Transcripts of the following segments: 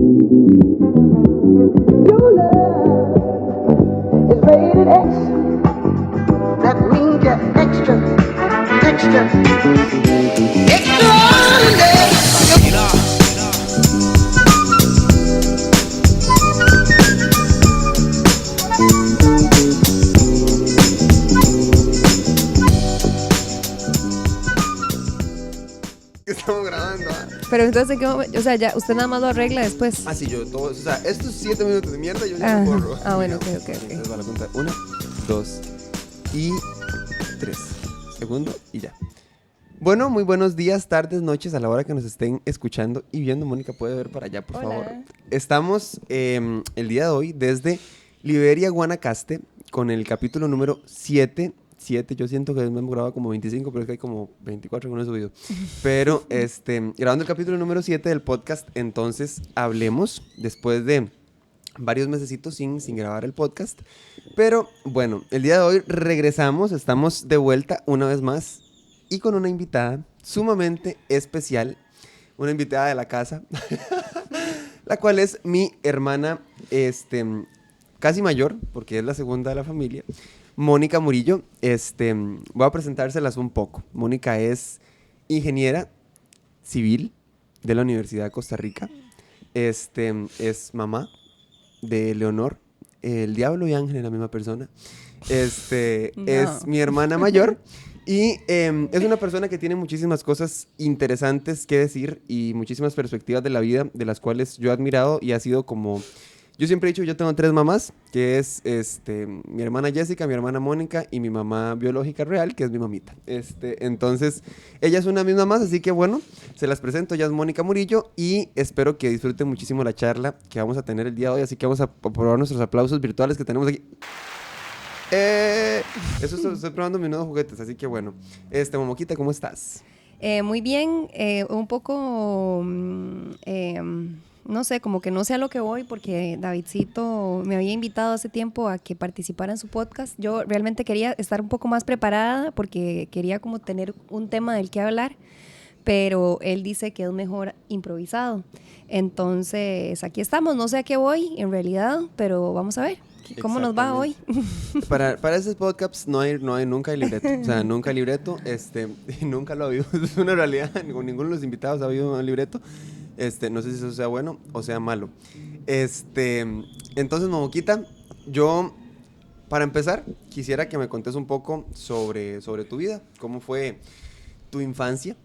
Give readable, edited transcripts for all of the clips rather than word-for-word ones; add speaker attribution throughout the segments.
Speaker 1: Your love is rated X. That means you're extra, extraordinary.
Speaker 2: Estamos grabando.
Speaker 3: Pero entonces, o sea, ya usted nada más lo arregla después.
Speaker 2: Ah, sí, yo todo. O sea, estos 7 minutos de mierda yo ya lo borro.
Speaker 3: Ah, bueno, ok.
Speaker 2: Entonces va la cuenta. 1, 2 y 3. Segundo y ya. Bueno, muy buenos días, tardes, noches, a la hora que nos estén escuchando y viendo. Mónica, puede ver para allá, por favor. Estamos el día de hoy desde Liberia, Guanacaste, con el capítulo número 7. Yo siento que me hemos grabado como 25, pero es que hay como 24 que no he subido. Pero grabando el capítulo número 7 del podcast, entonces hablemos después de varios mesecitos sin grabar el podcast. Pero bueno, el día de hoy regresamos, estamos de vuelta una vez más y con una invitada sumamente especial, una invitada de la casa, la cual es mi hermana casi mayor, porque es la segunda de la familia, Mónica Murillo. Voy a presentárselas un poco. Mónica es ingeniera civil de la Universidad de Costa Rica. Es mamá de Leonor, el diablo y Ángel, la misma persona.
Speaker 3: No.
Speaker 2: Es mi hermana mayor y es una persona que tiene muchísimas cosas interesantes que decir y muchísimas perspectivas de la vida, de las cuales yo he admirado y ha sido como... Yo siempre he dicho, yo tengo 3 mamás, que es mi hermana Jessica, mi hermana Mónica y mi mamá biológica real, que es mi mamita. Entonces, ella es una misma más, así que bueno, se las presento, ella es Mónica Murillo y espero que disfruten muchísimo la charla que vamos a tener el día de hoy, así que vamos a probar nuestros aplausos virtuales que tenemos aquí. Eso estoy probando mis nuevos juguetes, así que bueno. Momoquita, ¿cómo estás?
Speaker 3: Muy bien, un poco... no sé, como que no sé a lo que voy porque Davidcito me había invitado hace tiempo a que participara en su podcast. Yo realmente quería estar un poco más preparada porque quería como tener un tema del que hablar, pero él dice que es mejor improvisado. Entonces, aquí estamos, no sé a qué voy en realidad, pero vamos a ver cómo nos va hoy.
Speaker 2: Para esos podcasts nunca hay libreto, o sea, nunca hay libreto, nunca lo ha habido, es una realidad, ninguno de los invitados ha habido un libreto. No sé si eso sea bueno o sea malo. Entonces, Momoquita, yo, para empezar, quisiera que me contes un poco sobre tu vida. ¿Cómo fue tu infancia?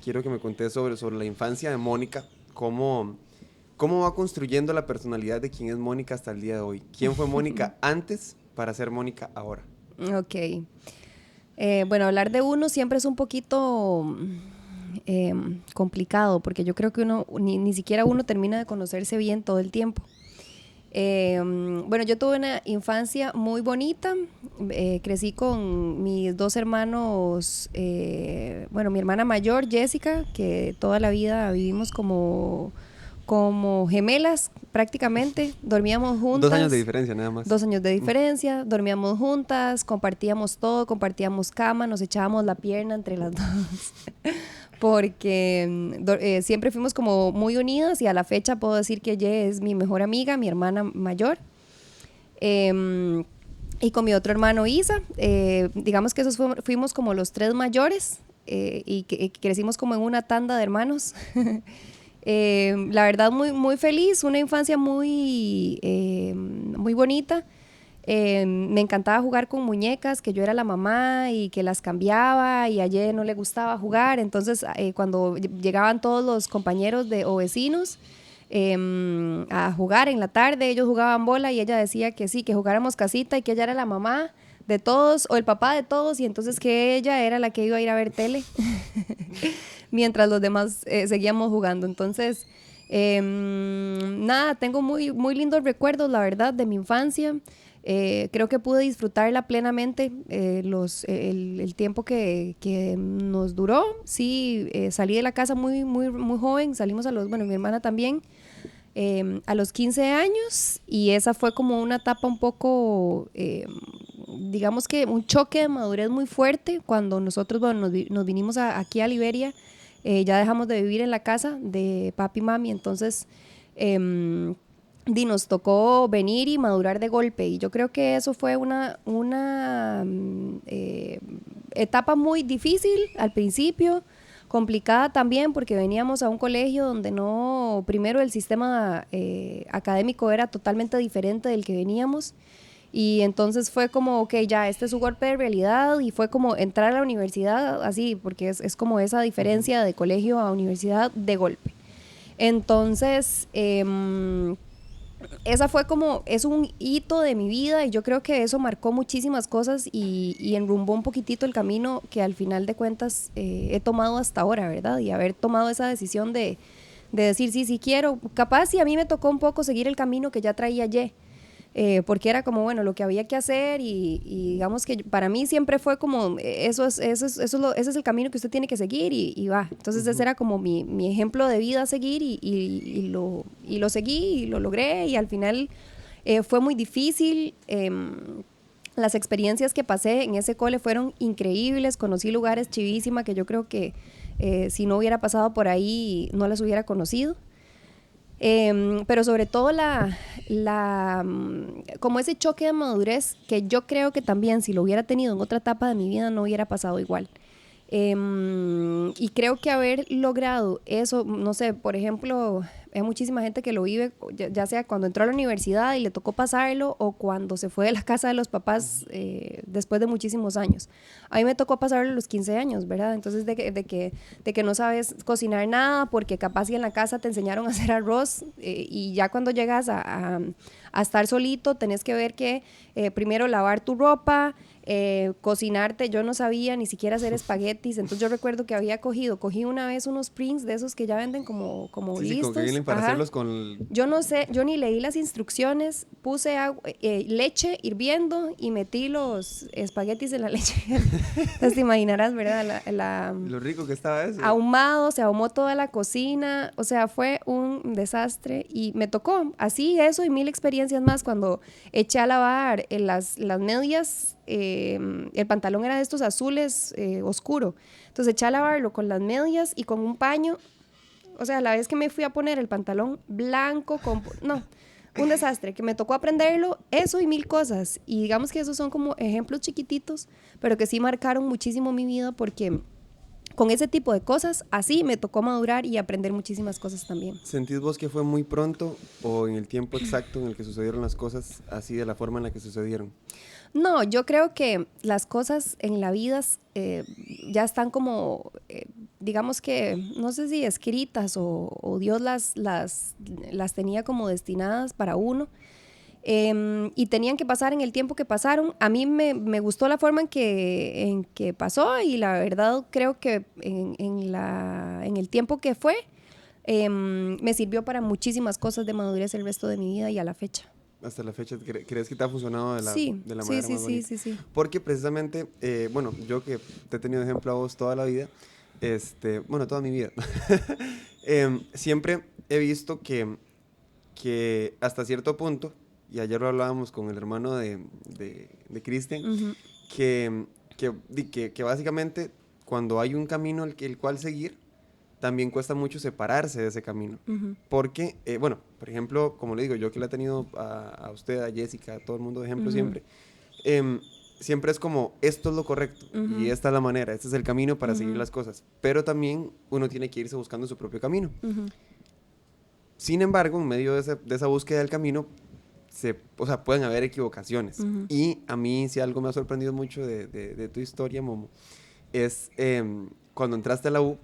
Speaker 2: Quiero que me contes sobre la infancia de Mónica. ¿Cómo va construyendo la personalidad de quién es Mónica hasta el día de hoy? ¿Quién fue Mónica antes para ser Mónica ahora?
Speaker 3: Ok. Bueno, hablar de uno siempre es un poquito... complicado, porque yo creo que uno ni siquiera uno termina de conocerse bien todo el tiempo. Bueno, yo tuve una infancia muy bonita, crecí con mis 2 hermanos, bueno, mi hermana mayor, Jessica, que toda la vida vivimos como gemelas prácticamente, dormíamos juntas.
Speaker 2: 2 años de diferencia nada más.
Speaker 3: 2 años de diferencia, dormíamos juntas, compartíamos todo, compartíamos cama, nos echábamos la pierna entre las dos, porque siempre fuimos como muy unidas y a la fecha puedo decir que ella es mi mejor amiga, mi hermana mayor. Y con mi otro hermano Isa, digamos que esos fuimos como los 3 mayores y crecimos como en una tanda de hermanos. La verdad muy, muy feliz, una infancia muy bonita. Me encantaba jugar con muñecas, que yo era la mamá y que las cambiaba y a Ye no le gustaba jugar. Entonces cuando llegaban todos los compañeros o vecinos a jugar en la tarde, ellos jugaban bola y ella decía que sí, que jugáramos casita y que ella era la mamá de todos o el papá de todos y entonces que ella era la que iba a ir a ver tele mientras los demás seguíamos jugando. Entonces nada, tengo muy, muy lindos recuerdos, la verdad, de mi infancia. Creo que pude disfrutarla plenamente el tiempo que nos duró. Sí, salí de la casa muy, muy, muy joven, salimos mi hermana también, a los 15 años y esa fue como una etapa un poco, digamos que un choque de madurez muy fuerte cuando nosotros nos vinimos aquí a Liberia. Ya dejamos de vivir en la casa de papi y mami, entonces nos tocó venir y madurar de golpe. Y yo creo que eso fue una etapa muy difícil al principio, complicada también porque veníamos a un colegio donde primero el sistema académico era totalmente diferente del que veníamos. Y entonces fue como, ok, ya, este es su golpe de realidad, y fue como entrar a la universidad así, porque es como esa diferencia de colegio a universidad de golpe. Entonces, esa fue como, es un hito de mi vida, y yo creo que eso marcó muchísimas cosas y enrumbó un poquitito el camino que al final de cuentas he tomado hasta ahora, ¿verdad? Y haber tomado esa decisión de decir, sí quiero, capaz si a mí me tocó un poco seguir el camino que ya traía porque era como, bueno, lo que había que hacer, y digamos que para mí siempre fue como, ese es el camino que usted tiene que seguir, y va. Entonces ese era como mi ejemplo de vida a seguir, y lo seguí y lo logré, y al final fue muy difícil. Las experiencias que pasé en ese cole fueron increíbles, conocí lugares chivísima que yo creo que si no hubiera pasado por ahí no las hubiera conocido. Pero sobre todo como ese choque de madurez que yo creo que también si lo hubiera tenido en otra etapa de mi vida no hubiera pasado igual. Y creo que haber logrado eso, no sé, por ejemplo, hay muchísima gente que lo vive, ya sea cuando entró a la universidad y le tocó pasarlo, o cuando se fue de la casa de los papás después de muchísimos años. A mí me tocó pasarlo a los 15 años, ¿verdad? Entonces de que no sabes cocinar nada, porque capaz si en la casa te enseñaron a hacer arroz, y ya cuando llegas a estar solito, tenés que ver que primero lavar tu ropa, cocinarte. Yo no sabía ni siquiera hacer espaguetis, entonces yo recuerdo que cogí una vez unos Pringles de esos que ya venden como listos.
Speaker 2: Sí, vienen para hacerlos con...
Speaker 3: Yo no sé, yo ni leí las instrucciones, puse leche hirviendo y metí los espaguetis en la leche. Entonces te imaginarás, ¿verdad?
Speaker 2: Lo rico que estaba eso.
Speaker 3: Ahumado, se ahumó toda la cocina, o sea, fue un desastre, y me tocó así eso y mil experiencias más cuando eché a lavar las medias. El pantalón era de estos azules oscuro, entonces eché a lavarlo con las medias y con un paño. O sea, la vez que me fui a poner el pantalón blanco, un desastre, que me tocó aprenderlo, eso y mil cosas. Y digamos que esos son como ejemplos chiquititos, pero que sí marcaron muchísimo mi vida, porque con ese tipo de cosas, así me tocó madurar y aprender muchísimas cosas también.
Speaker 2: ¿Sentís vos que fue muy pronto o en el tiempo exacto en el que sucedieron las cosas, así de la forma en la que sucedieron?
Speaker 3: No, yo creo que las cosas en la vida ya están como, digamos que, no sé si escritas o Dios las tenía como destinadas para uno, y tenían que pasar en el tiempo que pasaron. A mí me gustó la forma en que pasó, y la verdad creo que en el tiempo que fue, me sirvió para muchísimas cosas de madurez el resto de mi vida y a la fecha.
Speaker 2: Hasta la fecha, ¿crees que te ha funcionado de la manera más bonita?
Speaker 3: Sí.
Speaker 2: Porque precisamente, bueno, yo que te he tenido ejemplo a vos toda la vida, toda mi vida, siempre he visto que hasta cierto punto, y ayer lo hablábamos con el hermano de Cristian, uh-huh, que básicamente cuando hay un camino el cual seguir, también cuesta mucho separarse de ese camino. Uh-huh. Porque, por ejemplo, como le digo, yo que le he tenido a usted, a Jessica, a todo el mundo de ejemplo, uh-huh, siempre, siempre es como, esto es lo correcto, uh-huh, y esta es la manera, este es el camino para, uh-huh, seguir las cosas. Pero también uno tiene que irse buscando su propio camino. Uh-huh. Sin embargo, en medio de esa búsqueda del camino, pueden haber equivocaciones. Uh-huh. Y a mí, si algo me ha sorprendido mucho de tu historia, Momo, es cuando entraste a la U,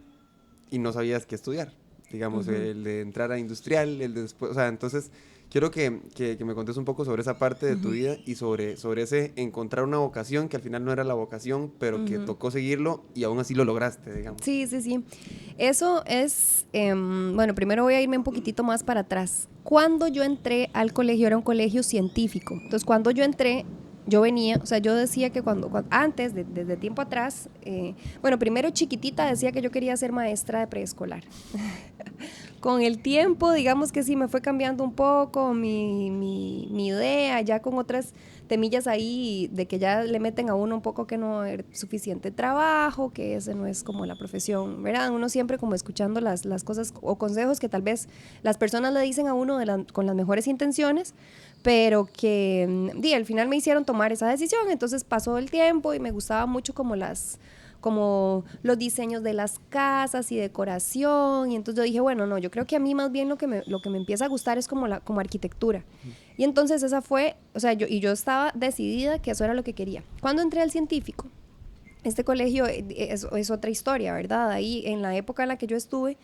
Speaker 2: y no sabías qué estudiar, digamos, uh-huh, el de entrar a industrial, el de después, entonces quiero que me contes un poco sobre esa parte de, uh-huh, tu vida y sobre ese encontrar una vocación que al final no era la vocación, pero, uh-huh, que tocó seguirlo y aún así lo lograste, digamos. Sí.
Speaker 3: Eso es, primero voy a irme un poquitito más para atrás. Cuando yo entré al colegio, era un colegio científico, entonces cuando yo entré, yo decía que antes, desde tiempo atrás, primero chiquitita decía que yo quería ser maestra de preescolar, con el tiempo, digamos que sí, me fue cambiando un poco mi idea, ya con otras temillas ahí de que ya le meten a uno un poco que no hay suficiente trabajo, que ese no es como la profesión, ¿verdad? Uno siempre como escuchando las cosas o consejos que tal vez las personas le dicen a uno con las mejores intenciones, pero que al final me hicieron tomar esa decisión. Entonces pasó el tiempo y me gustaba mucho como los diseños de las casas y decoración, y entonces yo dije, bueno, no, yo creo que a mí más bien lo que me empieza a gustar es como arquitectura. Y entonces esa fue, o sea, yo estaba decidida que eso era lo que quería. Cuando entré al científico, este colegio es otra historia, ¿verdad? Ahí en la época en la que yo estuve,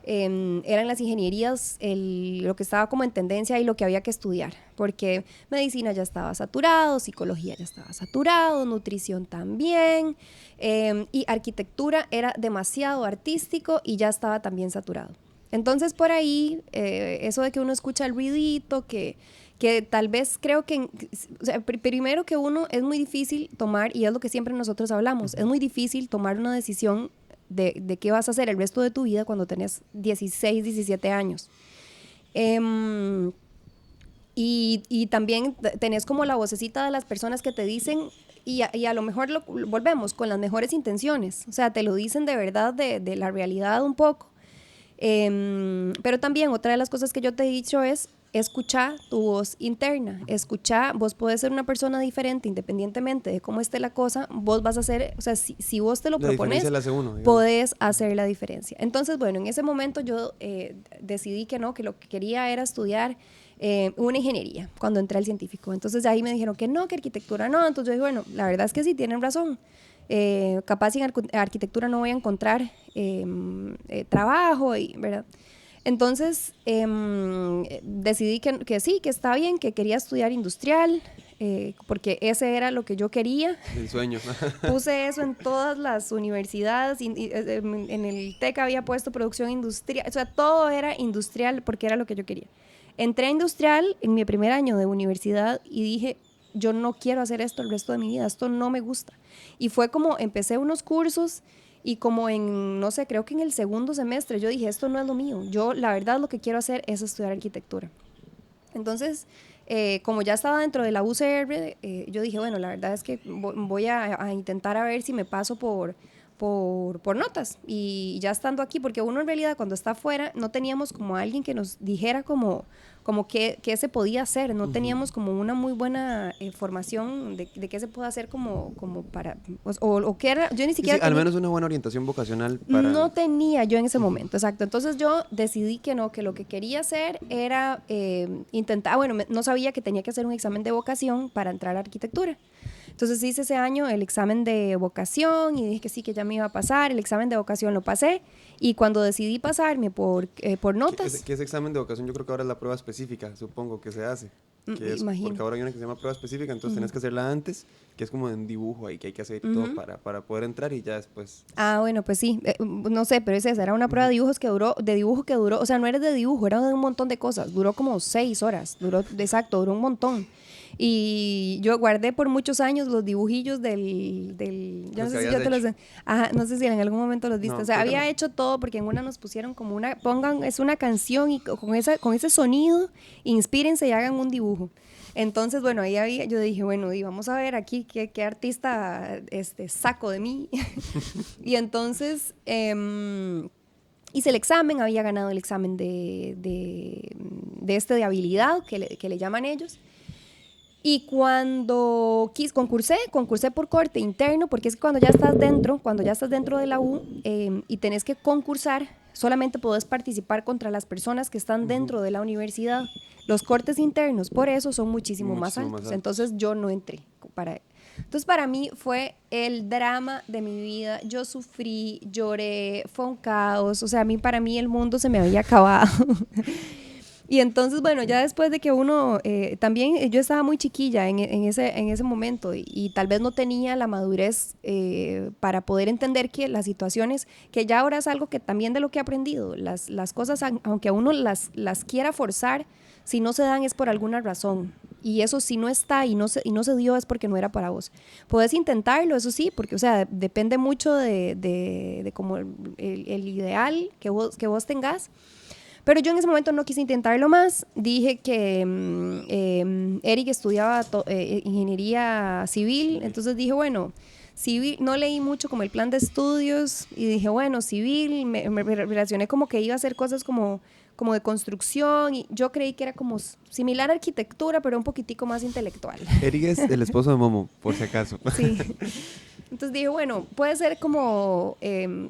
Speaker 3: eran las ingenierías lo que estaba como en tendencia y lo que había que estudiar, porque medicina ya estaba saturado, psicología ya estaba saturado, nutrición también, y arquitectura era demasiado artístico y ya estaba también saturado. Entonces por ahí, eso de que uno escucha el ruidito, que tal vez creo que, o sea, primero que uno es muy difícil tomar, y es lo que siempre nosotros hablamos, es muy difícil tomar una decisión de qué vas a hacer el resto de tu vida cuando tenés 16, 17 años. Y también tenés como la vocecita de las personas que te dicen, y a lo mejor volvemos con las mejores intenciones, o sea, te lo dicen de verdad, de la realidad un poco. Pero también otra de las cosas que yo te he dicho es escuchar tu voz interna, vos podés ser una persona diferente independientemente de cómo esté la cosa, vos vas a hacer, o sea, si vos te lo propones, podés hacer la diferencia. Entonces, bueno, en ese momento yo decidí que lo que quería era estudiar una ingeniería cuando entré al científico. Entonces ahí me dijeron que no, que arquitectura no. Entonces yo dije, bueno, la verdad es que sí, tienen razón. Capaz en arquitectura no voy a encontrar trabajo, ¿verdad? Entonces decidí que sí, que está bien, que quería estudiar industrial, porque ese era lo que yo quería.
Speaker 2: El sueño.
Speaker 3: Puse eso en todas las universidades, en el TEC había puesto producción industrial, o sea, todo era industrial porque era lo que yo quería. Entré a industrial en mi primer año de universidad y dije, yo no quiero hacer esto el resto de mi vida, esto no me gusta. Y fue como, empecé unos cursos y como no sé, creo que en el segundo semestre yo dije, esto no es lo mío. Yo, la verdad, lo que quiero hacer es estudiar arquitectura. Entonces, como ya estaba dentro de la UCR, yo dije, bueno, la verdad es que voy a intentar a ver si me paso por notas, y ya estando aquí, porque uno en realidad cuando está afuera no teníamos como alguien que nos dijera como qué se podía hacer, no teníamos como una muy buena formación de qué se puede hacer como para, o qué era, yo ni siquiera
Speaker 2: al menos una buena orientación vocacional para...
Speaker 3: No tenía yo en ese momento, exacto. Entonces yo decidí que lo que quería hacer era intentar, no sabía que tenía que hacer un examen de vocación para entrar a arquitectura. Entonces hice ese año el examen de vocación y dije que sí, que ya me iba a pasar. El examen de vocación lo pasé, y cuando decidí pasarme por notas...
Speaker 2: ¿Qué es examen de vocación? Yo creo que ahora es la prueba específica, supongo que se hace.
Speaker 3: Imagino.
Speaker 2: Porque ahora hay una que se llama prueba específica, entonces tenés que hacerla antes, que es como en dibujo ahí, que hay que hacer todo para poder entrar, y ya después...
Speaker 3: Ah, bueno, pues sí, no sé, pero esa era una prueba de dibujo que duró, o sea, no era de dibujo, era de un montón de cosas, duró como 6 horas, duró un montón. Y yo guardé por muchos años los dibujillos del yo no sé si ya te los... Ajá, no sé si en algún momento los viste. No, o sea, había hecho todo, porque en una nos pusieron como es una canción, y con ese sonido, inspírense y hagan un dibujo. Entonces, bueno, yo dije, bueno, y vamos a ver aquí qué artista saco de mí. Y entonces hice el examen, había ganado el examen de habilidad, que le llaman ellos. Y cuando concursé por corte interno, porque es que cuando ya estás dentro de la U y tenés que concursar, solamente podés participar contra las personas que están dentro de la universidad. Los cortes internos, por eso, son muchísimo más altos. Entonces yo no entré. Entonces para mí fue el drama de mi vida. Yo sufrí, lloré, fue un caos. O sea, para mí el mundo se me había acabado. Y entonces, bueno, ya después de que uno, también yo estaba muy chiquilla en ese momento, y tal vez no tenía la madurez para poder entender que las situaciones, que ya ahora es algo que también de lo que he aprendido, las cosas, aunque a uno las quiera forzar, si no se dan es por alguna razón. Y eso, si no está y no se dio, es porque no era para vos. Podés intentarlo, eso sí, porque, o sea, depende mucho de como el ideal que vos tengas. Pero yo en ese momento no quise intentarlo más. Dije que Eric estudiaba ingeniería civil, entonces dije, bueno, civil, no leí mucho como el plan de estudios y dije, bueno, civil, me relacioné como que iba a hacer cosas como de construcción y yo creí que era como similar a arquitectura, pero un poquitico más intelectual.
Speaker 2: Eric es el esposo de Momo, por si acaso.
Speaker 3: Sí. Entonces dije, bueno, puede ser como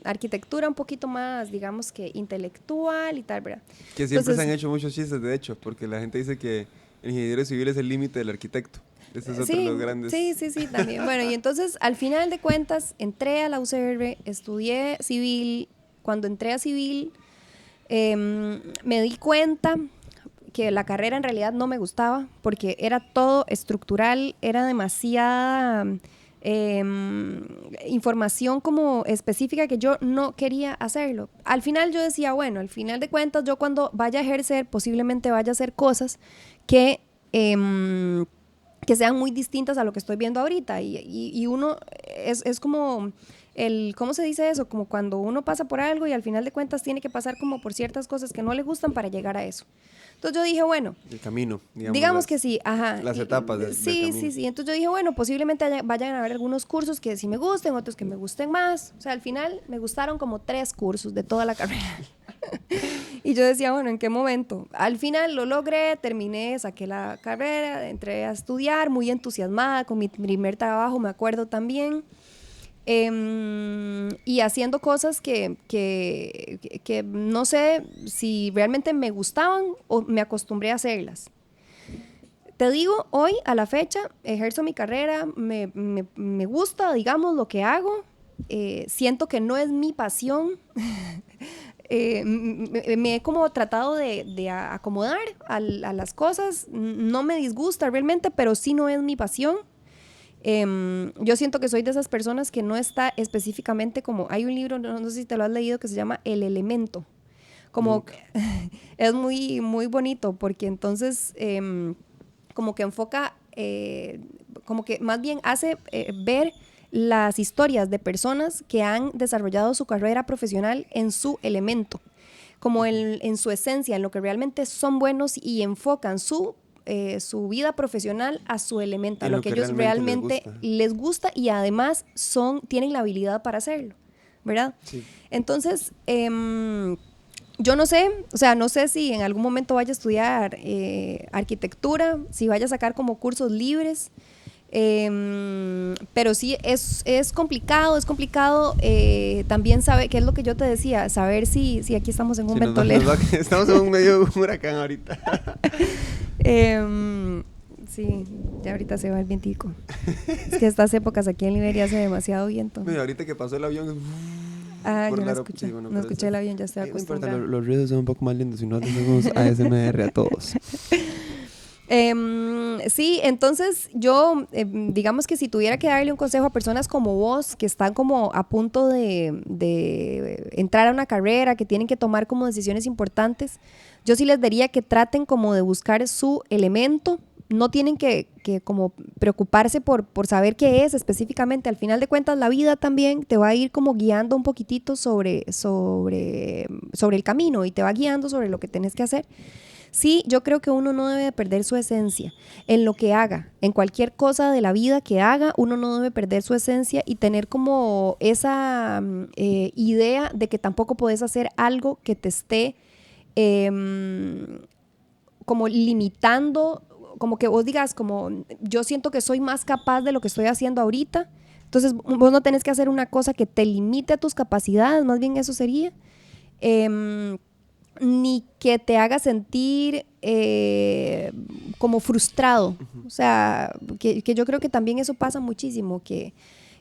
Speaker 3: arquitectura un poquito más, digamos que intelectual y tal, ¿verdad?
Speaker 2: Que siempre
Speaker 3: Entonces,
Speaker 2: se han hecho muchos chistes, de hecho, porque la gente dice que el ingeniero civil es el límite del arquitecto. Ese es otro de los grandes.
Speaker 3: Sí, también. Bueno, y entonces, al final de cuentas, entré a la UCR, estudié civil. Cuando entré a civil, me di cuenta que la carrera en realidad no me gustaba, porque era todo estructural, era demasiada información como específica que yo no quería hacerlo. Al final yo decía, bueno, al final de cuentas, yo cuando vaya a ejercer, posiblemente vaya a hacer cosas que sean muy distintas a lo que estoy viendo ahorita. Y uno es como ¿cómo se dice eso? Como cuando uno pasa por algo y al final de cuentas tiene que pasar como por ciertas cosas que no le gustan para llegar a eso. Entonces yo dije, bueno,
Speaker 2: El camino,
Speaker 3: digamos que sí, ajá.
Speaker 2: Las etapas del camino.
Speaker 3: Sí. Entonces yo dije, bueno, posiblemente vayan a haber algunos cursos que sí me gusten, otros que me gusten más. O sea, al final me gustaron como 3 cursos de toda la carrera. Y yo decía, bueno, ¿en qué momento? Al final lo logré, terminé, saqué la carrera, entré a estudiar, muy entusiasmada con mi primer trabajo, me acuerdo también. Y haciendo cosas que no sé si realmente me gustaban o me acostumbré a hacerlas. Te digo, hoy a la fecha ejerzo mi carrera, me gusta, digamos, lo que hago. Siento que no es mi pasión. Me he como tratado de acomodar a las cosas. No me disgusta realmente, pero sí no es mi pasión. Yo siento que soy de esas personas que no está específicamente como... Hay un libro, no sé si te lo has leído, que se llama El Elemento. Como es muy, muy bonito porque entonces como que enfoca, como que más bien hace ver las historias de personas que han desarrollado su carrera profesional en su elemento, como en su esencia, en lo que realmente son buenos y enfocan su vida profesional a su elemento, a lo que ellos realmente les gusta y además tienen la habilidad para hacerlo, ¿verdad? Sí. Entonces, yo no sé, o sea, no sé si en algún momento vaya a estudiar arquitectura, si vaya a sacar como cursos libres, pero sí es complicado, también sabe, que es lo que yo te decía, saber si aquí estamos en un ventolero.
Speaker 2: Estamos en un medio de un huracán ahorita.
Speaker 3: Sí, ya ahorita se va el vientico. Es que estas épocas aquí en Liberia hace demasiado viento.
Speaker 2: Mira, ahorita que pasó el avión...
Speaker 3: yo no escuché, sí, bueno, no escuché el avión, ya estoy acostumbrada.
Speaker 2: No importa, los ruidos son un poco más lindos, si no tenemos ASMR a todos.
Speaker 3: Sí, entonces yo, digamos que si tuviera que darle un consejo a personas como vos, que están como a punto de entrar a una carrera, que tienen que tomar como decisiones importantes, yo sí les diría que traten como de buscar su elemento. No tienen que como preocuparse por saber qué es específicamente. Al final de cuentas, la vida también te va a ir como guiando un poquitito sobre el camino y te va guiando sobre lo que tienes que hacer. Sí, yo creo que uno no debe perder su esencia en lo que haga, en cualquier cosa de la vida que haga, uno no debe perder su esencia y tener como esa idea de que tampoco podés hacer algo que te esté como limitando, como que vos digas, como yo siento que soy más capaz de lo que estoy haciendo ahorita, entonces vos no tenés que hacer una cosa que te limite a tus capacidades, más bien eso sería. Ni que te haga sentir como frustrado. O sea, que yo creo que también eso pasa muchísimo, que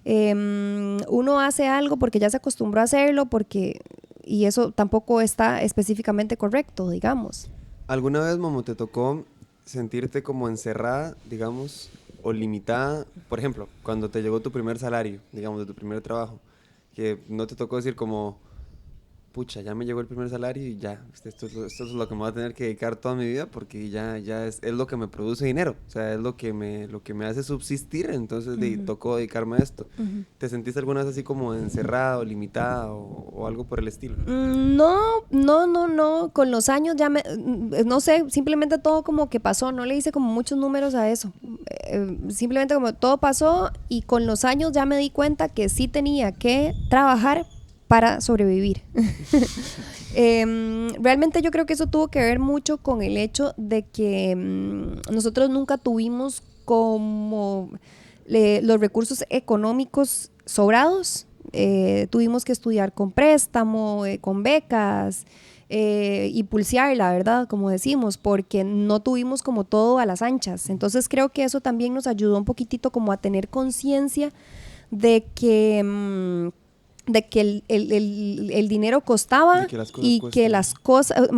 Speaker 3: uno hace algo porque ya se acostumbró a hacerlo, y eso tampoco está específicamente correcto, digamos.
Speaker 2: ¿Alguna vez, Momo, te tocó sentirte como encerrada, digamos, o limitada? Por ejemplo, cuando te llegó tu primer salario, digamos, de tu primer trabajo, que no te tocó decir como... pucha, ya me llegó el primer salario y ya, esto es lo que me voy a tener que dedicar toda mi vida porque ya es lo que me produce dinero, o sea, es lo que me hace subsistir, entonces tocó dedicarme a esto. ¿Te sentiste alguna vez así como encerrado, limitada o algo por el estilo?
Speaker 3: No, con los años ya no sé, simplemente todo como que pasó, no le hice como muchos números a eso, simplemente como todo pasó y con los años ya me di cuenta que sí tenía que trabajar para sobrevivir. Realmente yo creo que eso tuvo que ver mucho con el hecho de que nosotros nunca tuvimos como los recursos económicos sobrados. Tuvimos que estudiar con préstamo, con becas y pulsear, la verdad, como decimos, porque no tuvimos como todo a las anchas. Entonces creo que eso también nos ayudó un poquitito como a tener conciencia de que el dinero costaba y que las cosas,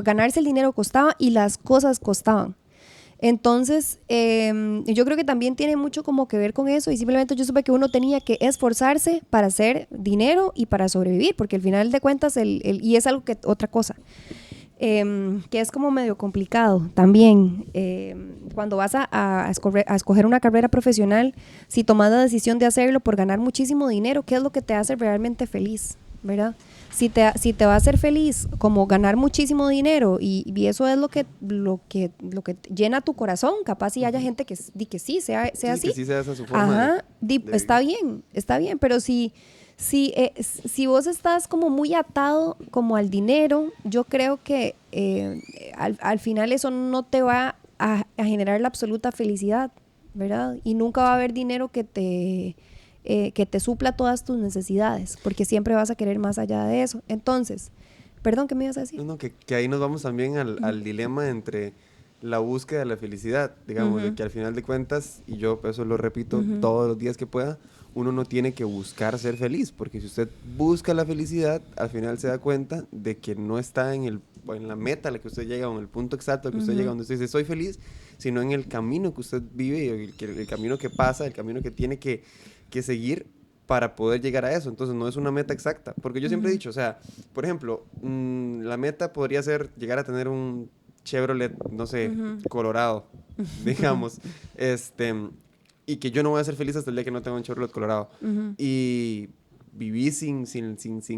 Speaker 3: ganarse el dinero costaba y las cosas costaban. Entonces, yo creo que también tiene mucho como que ver con eso y simplemente yo supe que uno tenía que esforzarse para hacer dinero y para sobrevivir, porque al final de cuentas, y es algo que otra cosa, que es como medio complicado también. Cuando vas a escoger una carrera profesional, si tomas la decisión de hacerlo por ganar muchísimo dinero, ¿qué es lo que te hace realmente feliz? ¿Verdad? Si te va a hacer feliz como ganar muchísimo dinero y eso es lo que llena tu corazón, capaz si haya gente que sí sea así.
Speaker 2: Que sí sea esa su forma
Speaker 3: está bien, pero si vos estás como muy atado como al dinero, yo creo que al final eso no te va a generar la absoluta felicidad, ¿verdad? Y nunca va a haber dinero que te supla todas tus necesidades, porque siempre vas a querer más allá de eso. Entonces, perdón, ¿qué me ibas a decir?
Speaker 2: No, que ahí nos vamos también al dilema entre la búsqueda de la felicidad, digamos, de que al final de cuentas, y yo eso lo repito todos los días que pueda, uno no tiene que buscar ser feliz, porque si usted busca la felicidad, al final se da cuenta de que no está en la meta a la que usted llega, o en el punto exacto al que usted llega, donde usted dice soy feliz, sino en el camino que usted vive, el camino que pasa, el camino que tiene que seguir para poder llegar a eso. Entonces no es una meta exacta, porque yo siempre he dicho, o sea, por ejemplo, la meta podría ser llegar a tener un Chevrolet, no sé, colorado, digamos, y que yo no voy a ser feliz hasta el día que no tenga un Chevrolet colorado. Y viví sin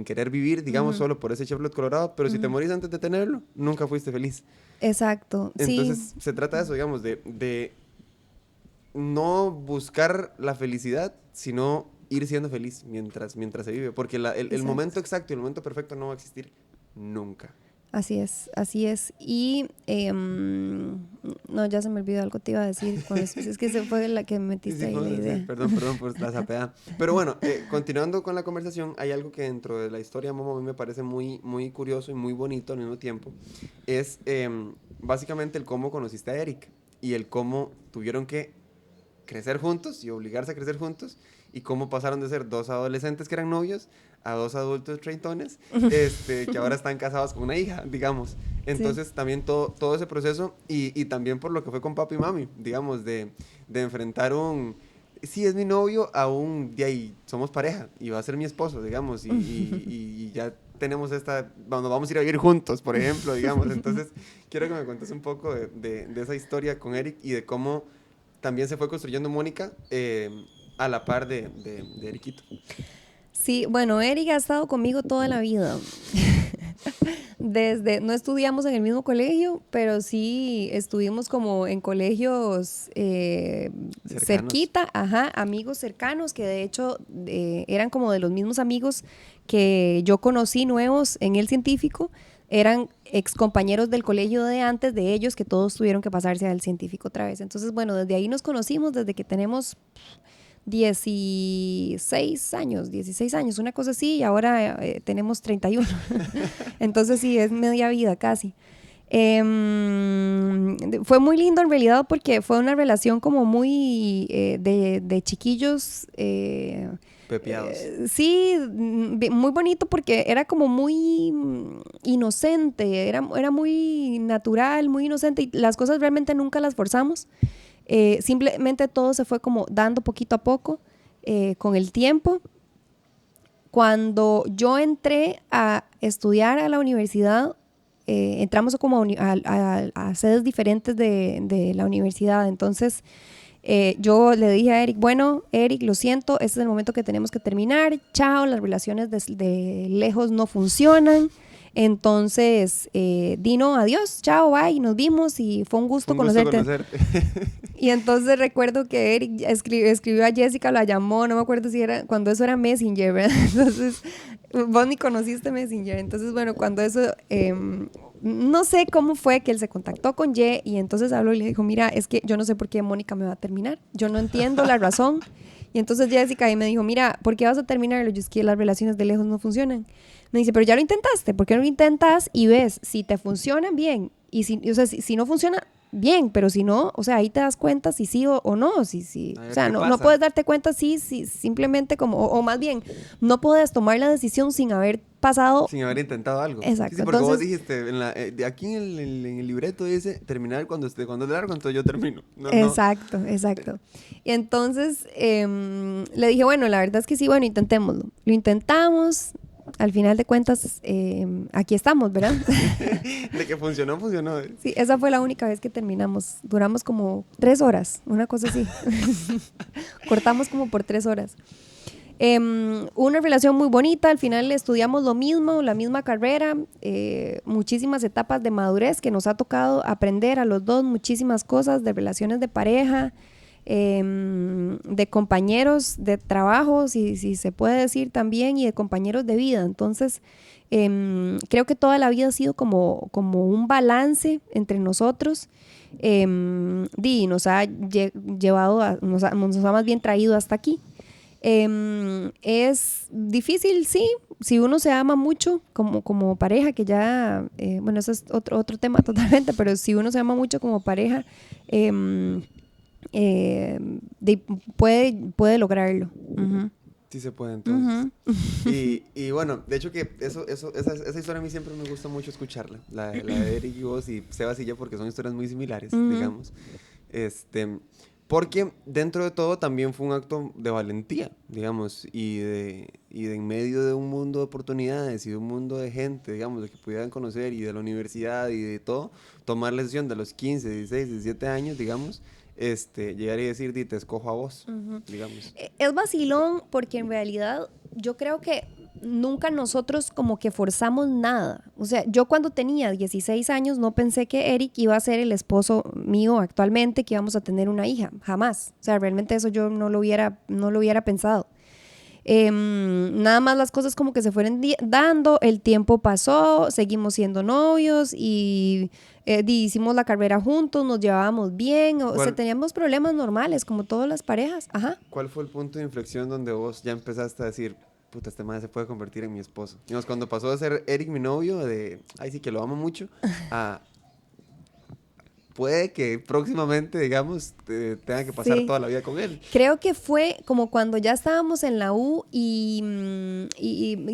Speaker 2: querer vivir, digamos, solo por ese Chevrolet colorado, pero si te morís antes de tenerlo, nunca fuiste feliz.
Speaker 3: Exacto.
Speaker 2: Entonces se trata de eso, digamos, de no buscar la felicidad, sino ir siendo feliz mientras se vive, porque el momento exacto y el momento perfecto no va a existir nunca.
Speaker 3: Así es. Y, no, ya se me olvidó algo te iba a decir. Es que se fue la que me metiste ahí la idea.
Speaker 2: Sí, perdón por la zapeada. Pero bueno, continuando con la conversación, hay algo que dentro de la historia, Momo, a mí me parece muy, muy curioso y muy bonito al mismo tiempo. Es básicamente el cómo conociste a Eric y el cómo tuvieron que crecer juntos y obligarse a crecer juntos y cómo pasaron de ser dos adolescentes que eran novios a dos adultos treintones que ahora están casados con una hija, digamos. Entonces también todo ese proceso y también por lo que fue con papi y mami, digamos, de enfrentar sí, es mi novio, de ahí somos pareja y va a ser mi esposo, digamos, y ya tenemos vamos a ir a vivir juntos, por ejemplo, digamos. Entonces quiero que me cuentes un poco de esa historia con Eric y de cómo también se fue construyendo Mónica a la par de Eriquito.
Speaker 3: Sí, bueno, Eric ha estado conmigo toda la vida. No estudiamos en el mismo colegio, pero sí estuvimos como en colegios cerquita, amigos cercanos, que de hecho eran como de los mismos amigos que yo conocí nuevos en el científico, eran ex compañeros del colegio de antes de ellos, que todos tuvieron que pasarse al científico otra vez. Entonces, bueno, desde ahí nos conocimos, desde que tenemos 16 años, una cosa así, y ahora tenemos 31. Entonces sí, es media vida casi. Fue muy lindo en realidad porque fue una relación como muy de chiquillos.
Speaker 2: Pepeados.
Speaker 3: Sí, muy bonito porque era como muy inocente, era muy natural, muy inocente y las cosas realmente nunca las forzamos. Simplemente todo se fue como dando poquito a poco con el tiempo. cuando yo entré a estudiar a la universidad, entramos como a sedes diferentes de la universidad. Entonces, yo le dije a Eric, bueno, Eric, lo siento, este es el momento que tenemos que terminar. Chao, las relaciones de lejos no funcionan. Entonces, Dino, adiós, chao, bye, nos vimos y fue un gusto conocerte. Y entonces recuerdo que Eric escribió a Jessica, la llamó, no me acuerdo si era, cuando eso era Messenger, ¿verdad? Entonces, vos ni conociste Messenger. Entonces, bueno, cuando eso, no sé cómo fue que él se contactó con Ye y entonces habló y le dijo, mira, es que yo no sé por qué Mónica me va a terminar, yo no entiendo la razón. Y entonces Jessica ahí me dijo, mira, ¿por qué vas a terminarlo? Yo es que las relaciones de lejos no funcionan. Me dice, pero ya lo intentaste, ¿por qué no lo intentas y ves si te funciona bien? Y si, o sea, si no funciona, bien, pero si no, o sea, ahí te das cuenta si sí o no, si, o sea, no puedes darte cuenta si simplemente como, o más bien, no puedes tomar la decisión sin haber pasado.
Speaker 2: Sin haber intentado algo.
Speaker 3: Exacto.
Speaker 2: Sí, porque
Speaker 3: entonces,
Speaker 2: vos dijiste, de aquí en el libreto dice, terminar cuando es largo, entonces yo termino.
Speaker 3: Exacto. Y entonces le dije, bueno, la verdad es que sí, bueno, intentémoslo. Lo intentamos. Al final de cuentas, aquí estamos, ¿verdad?
Speaker 2: De que funcionó.
Speaker 3: Sí, esa fue la única vez que terminamos. Duramos como 3 horas, una cosa así. Cortamos como por 3 horas. Una relación muy bonita, al final estudiamos lo mismo, la misma carrera, muchísimas etapas de madurez que nos ha tocado aprender a los dos, muchísimas cosas de relaciones de pareja, de compañeros de trabajo, si se puede decir también, y de compañeros de vida. Entonces, creo que toda la vida ha sido como un balance entre nosotros, y nos ha llevado, nos ha más bien traído hasta aquí. Es difícil, sí, si uno se ama mucho como pareja, que ya, bueno, eso es otro tema totalmente, pero si uno se ama mucho como pareja, puede lograrlo. Uh-huh.
Speaker 2: Sí se puede, entonces.
Speaker 3: Uh-huh.
Speaker 2: Y bueno, de hecho que esa historia a mí siempre me gusta mucho escucharla, la de Eric y vos y Sebas y yo, porque son historias muy similares, uh-huh, digamos. Porque dentro de todo también fue un acto de valentía, digamos, y de en medio de un mundo de oportunidades y de un mundo de gente, digamos, de que pudieran conocer y de la universidad y de todo, tomar la decisión de los 15, 16, 17 años, digamos, llegar y decir, te escojo a vos, uh-huh, digamos.
Speaker 3: Es vacilón porque en realidad yo creo que nunca nosotros como que forzamos nada. O sea, yo cuando tenía 16 años no pensé que Eric iba a ser el esposo mío actualmente, que íbamos a tener una hija, jamás. O sea, realmente eso yo no lo hubiera pensado. Nada más las cosas como que se fueron dando, el tiempo pasó, seguimos siendo novios y hicimos la carrera juntos, nos llevábamos bien, o sea, teníamos problemas normales como todas las parejas. Ajá.
Speaker 2: ¿Cuál fue el punto de inflexión donde vos ya empezaste a decir, puta, este man se puede convertir en mi esposo? Digamos, cuando pasó de ser Eric mi novio, de, ay sí que lo amo mucho, a puede que próximamente, digamos, tenga que pasar toda la vida con él.
Speaker 3: Creo que fue como cuando ya estábamos en la U y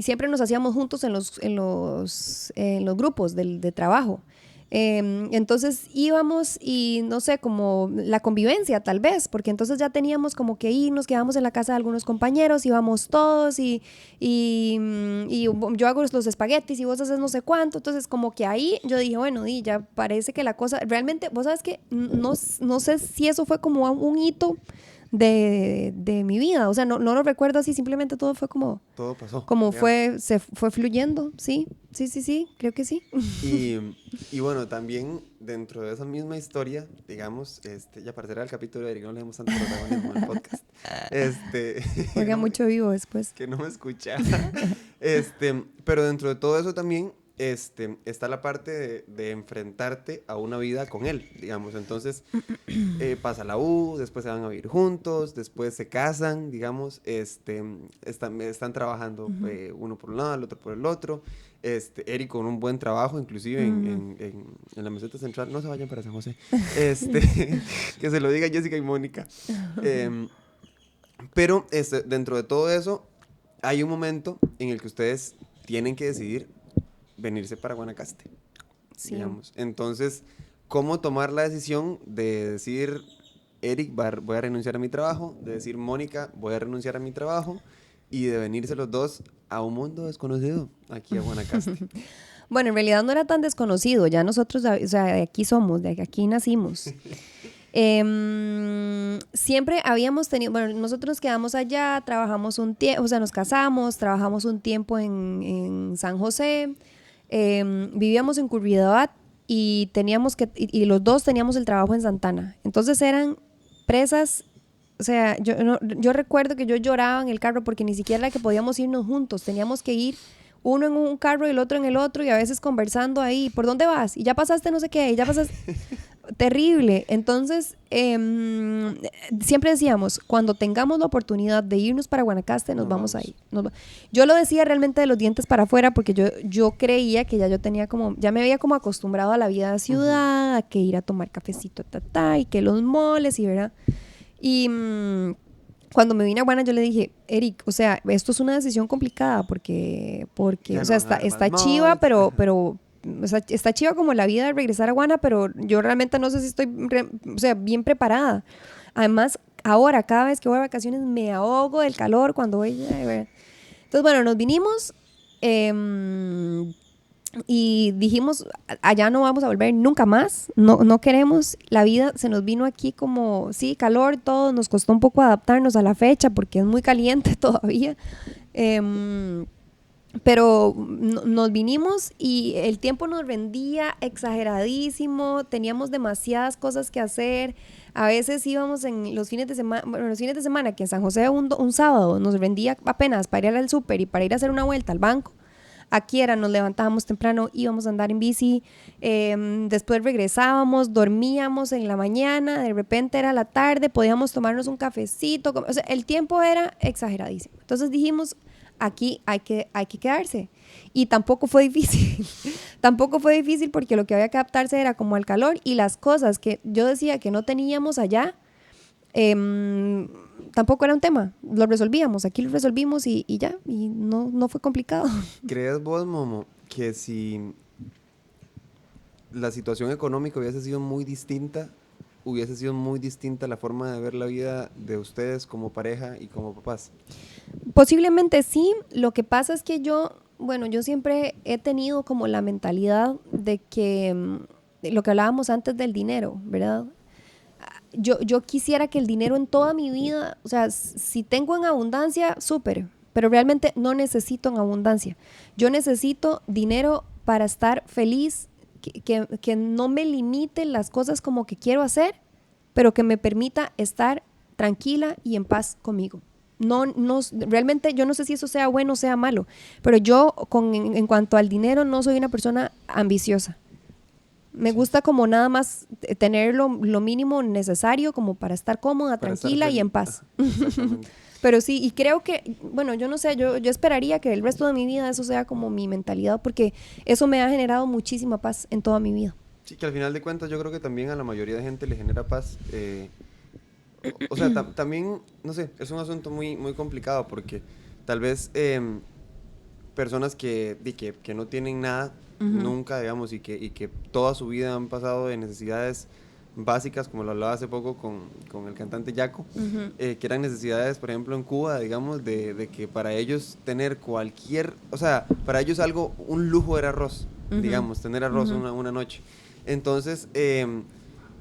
Speaker 3: siempre nos hacíamos juntos en los grupos de trabajo. Entonces íbamos y no sé, como la convivencia tal vez, porque entonces ya teníamos como que ir, nos quedábamos en la casa de algunos compañeros, íbamos todos y yo hago los espaguetis y vos haces no sé cuánto, entonces como que ahí yo dije, bueno, y ya parece que la cosa, realmente, vos sabes que no sé si eso fue como un hito de mi vida, o sea, no lo recuerdo así, simplemente todo fue como...
Speaker 2: Todo pasó.
Speaker 3: Como se fue fluyendo, sí, creo que sí.
Speaker 2: Y bueno, también dentro de esa misma historia, digamos, ya parecerá el capítulo de Eric, no le demos tanto protagonismo al podcast.
Speaker 3: Juega mucho vivo después.
Speaker 2: Que no me escucha. Pero dentro de todo eso también, está la parte de enfrentarte a una vida con él, digamos. Entonces, pasa la U, después se van a vivir juntos, después se casan, digamos, están trabajando, uh-huh, uno por un lado, el otro por el otro. Eric con un buen trabajo, inclusive, uh-huh, en la meseta central. No se vayan para San José. Que se lo diga Jessica y Mónica. Pero dentro de todo eso, hay un momento en el que ustedes tienen que decidir venirse para Guanacaste, sí, digamos. Entonces, ¿cómo tomar la decisión de decir, Eric, voy a renunciar a mi trabajo? De decir, Mónica, voy a renunciar a mi trabajo. y de venirse los dos a un mundo desconocido, aquí a Guanacaste.
Speaker 3: Bueno, en realidad no era tan desconocido, ya nosotros, o sea, de aquí somos, de aquí nacimos. Siempre habíamos tenido, bueno, nosotros nos quedamos allá, trabajamos un tiempo, o sea, nos casamos, trabajamos un tiempo en San José, vivíamos en Curridabat y y los dos teníamos el trabajo en Santana. Entonces eran presas, o sea, yo recuerdo que yo lloraba en el carro porque ni siquiera era que podíamos irnos juntos, teníamos que ir uno en un carro y el otro en el otro y a veces conversando ahí, ¿por dónde vas? Y ya pasaste no sé qué, y ya pasaste... Terrible. Entonces, siempre decíamos, cuando tengamos la oportunidad de irnos para Guanacaste, nos vamos a ir. Yo lo decía realmente de los dientes para afuera porque yo creía que ya yo tenía ya me había como acostumbrado a la vida de ciudad, a que ir a tomar cafecito, y que los moles, y verdad. Y cuando me vine a Guana, yo le dije, Eric, o sea, esto es una decisión complicada porque o sea, está chiva, pero o sea, está chiva como la vida de regresar a Guana, pero yo realmente no sé si estoy o sea, bien preparada. Además, ahora, cada vez que voy a vacaciones, me ahogo del calor cuando voy. Entonces, bueno, nos vinimos y dijimos, allá no vamos a volver nunca más, no queremos. La vida se nos vino aquí como, sí, calor, todo, nos costó un poco adaptarnos a la fecha porque es muy caliente todavía. Pero nos vinimos y el tiempo nos rendía exageradísimo, teníamos demasiadas cosas que hacer. A veces íbamos en los fines de semana, que en San José un sábado nos rendía apenas para ir al súper y para ir a hacer una vuelta al banco. Aquí nos levantábamos temprano, íbamos a andar en bici, después regresábamos, dormíamos en la mañana, de repente era la tarde, podíamos tomarnos un cafecito, o sea, el tiempo era exageradísimo. Entonces dijimos, aquí hay que quedarse. Y tampoco fue difícil. Tampoco fue difícil porque lo que había que adaptarse era como al calor y las cosas que yo decía que no teníamos allá, tampoco era un tema. Lo resolvíamos. Aquí lo resolvimos y ya. Y no fue complicado.
Speaker 2: ¿Crees vos, Momo, que si la situación económica hubiese sido muy distinta la forma de ver la vida de ustedes como pareja y como papás?
Speaker 3: Posiblemente sí. Lo que pasa es que yo siempre he tenido como la mentalidad de que lo que hablábamos antes del dinero, ¿verdad? Yo quisiera que el dinero en toda mi vida, o sea, si tengo en abundancia, súper, pero realmente no necesito en abundancia. Yo necesito dinero para estar feliz, que no me limite las cosas como que quiero hacer, pero que me permita estar tranquila y en paz conmigo. Realmente yo no sé si eso sea bueno o sea malo, pero yo en cuanto al dinero no soy una persona ambiciosa. Me gusta como nada más tener lo mínimo necesario como para estar cómoda, para tranquila y en paz. Pero sí, y creo que, bueno, yo no sé, yo esperaría que el resto de mi vida eso sea como mi mentalidad, porque eso me ha generado muchísima paz en toda mi vida.
Speaker 2: Sí, que al final de cuentas yo creo que también a la mayoría de gente le genera paz. O sea, también, no sé, es un asunto muy, muy complicado porque tal vez personas que no tienen nada nunca, digamos, y que toda su vida han pasado de necesidades básicas, como lo hablaba hace poco con el cantante Yaco, que eran necesidades, por ejemplo, en Cuba, digamos, de que para ellos tener o sea, para ellos un lujo era arroz, digamos, tener arroz una noche. Entonces,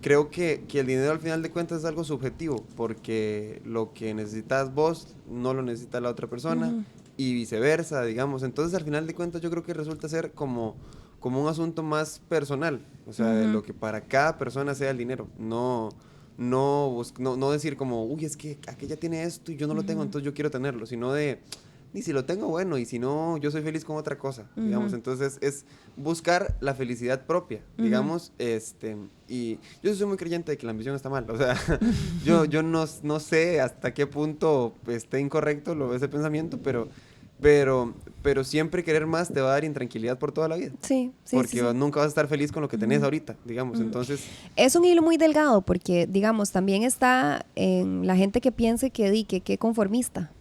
Speaker 2: creo que el dinero al final de cuentas es algo subjetivo, porque lo que necesitas vos no lo necesita la otra persona, y viceversa, digamos. Entonces, al final de cuentas, yo creo que resulta ser como un asunto más personal, o sea, de lo que para cada persona sea el dinero. No decir como, uy, es que aquella tiene esto y yo no lo tengo, entonces yo quiero tenerlo, sino y si lo tengo, bueno, y si no, yo soy feliz con otra cosa, digamos. Entonces, es buscar la felicidad propia, digamos, y yo soy muy creyente de que la ambición está mal, o sea, yo no sé hasta qué punto esté incorrecto ese pensamiento, pero siempre querer más te va a dar intranquilidad por toda la vida.
Speaker 3: Sí.
Speaker 2: Porque nunca vas a estar feliz con lo que tenés ahorita, digamos, entonces...
Speaker 3: Es un hilo muy delgado porque, digamos, también está en la gente que piense que conformista,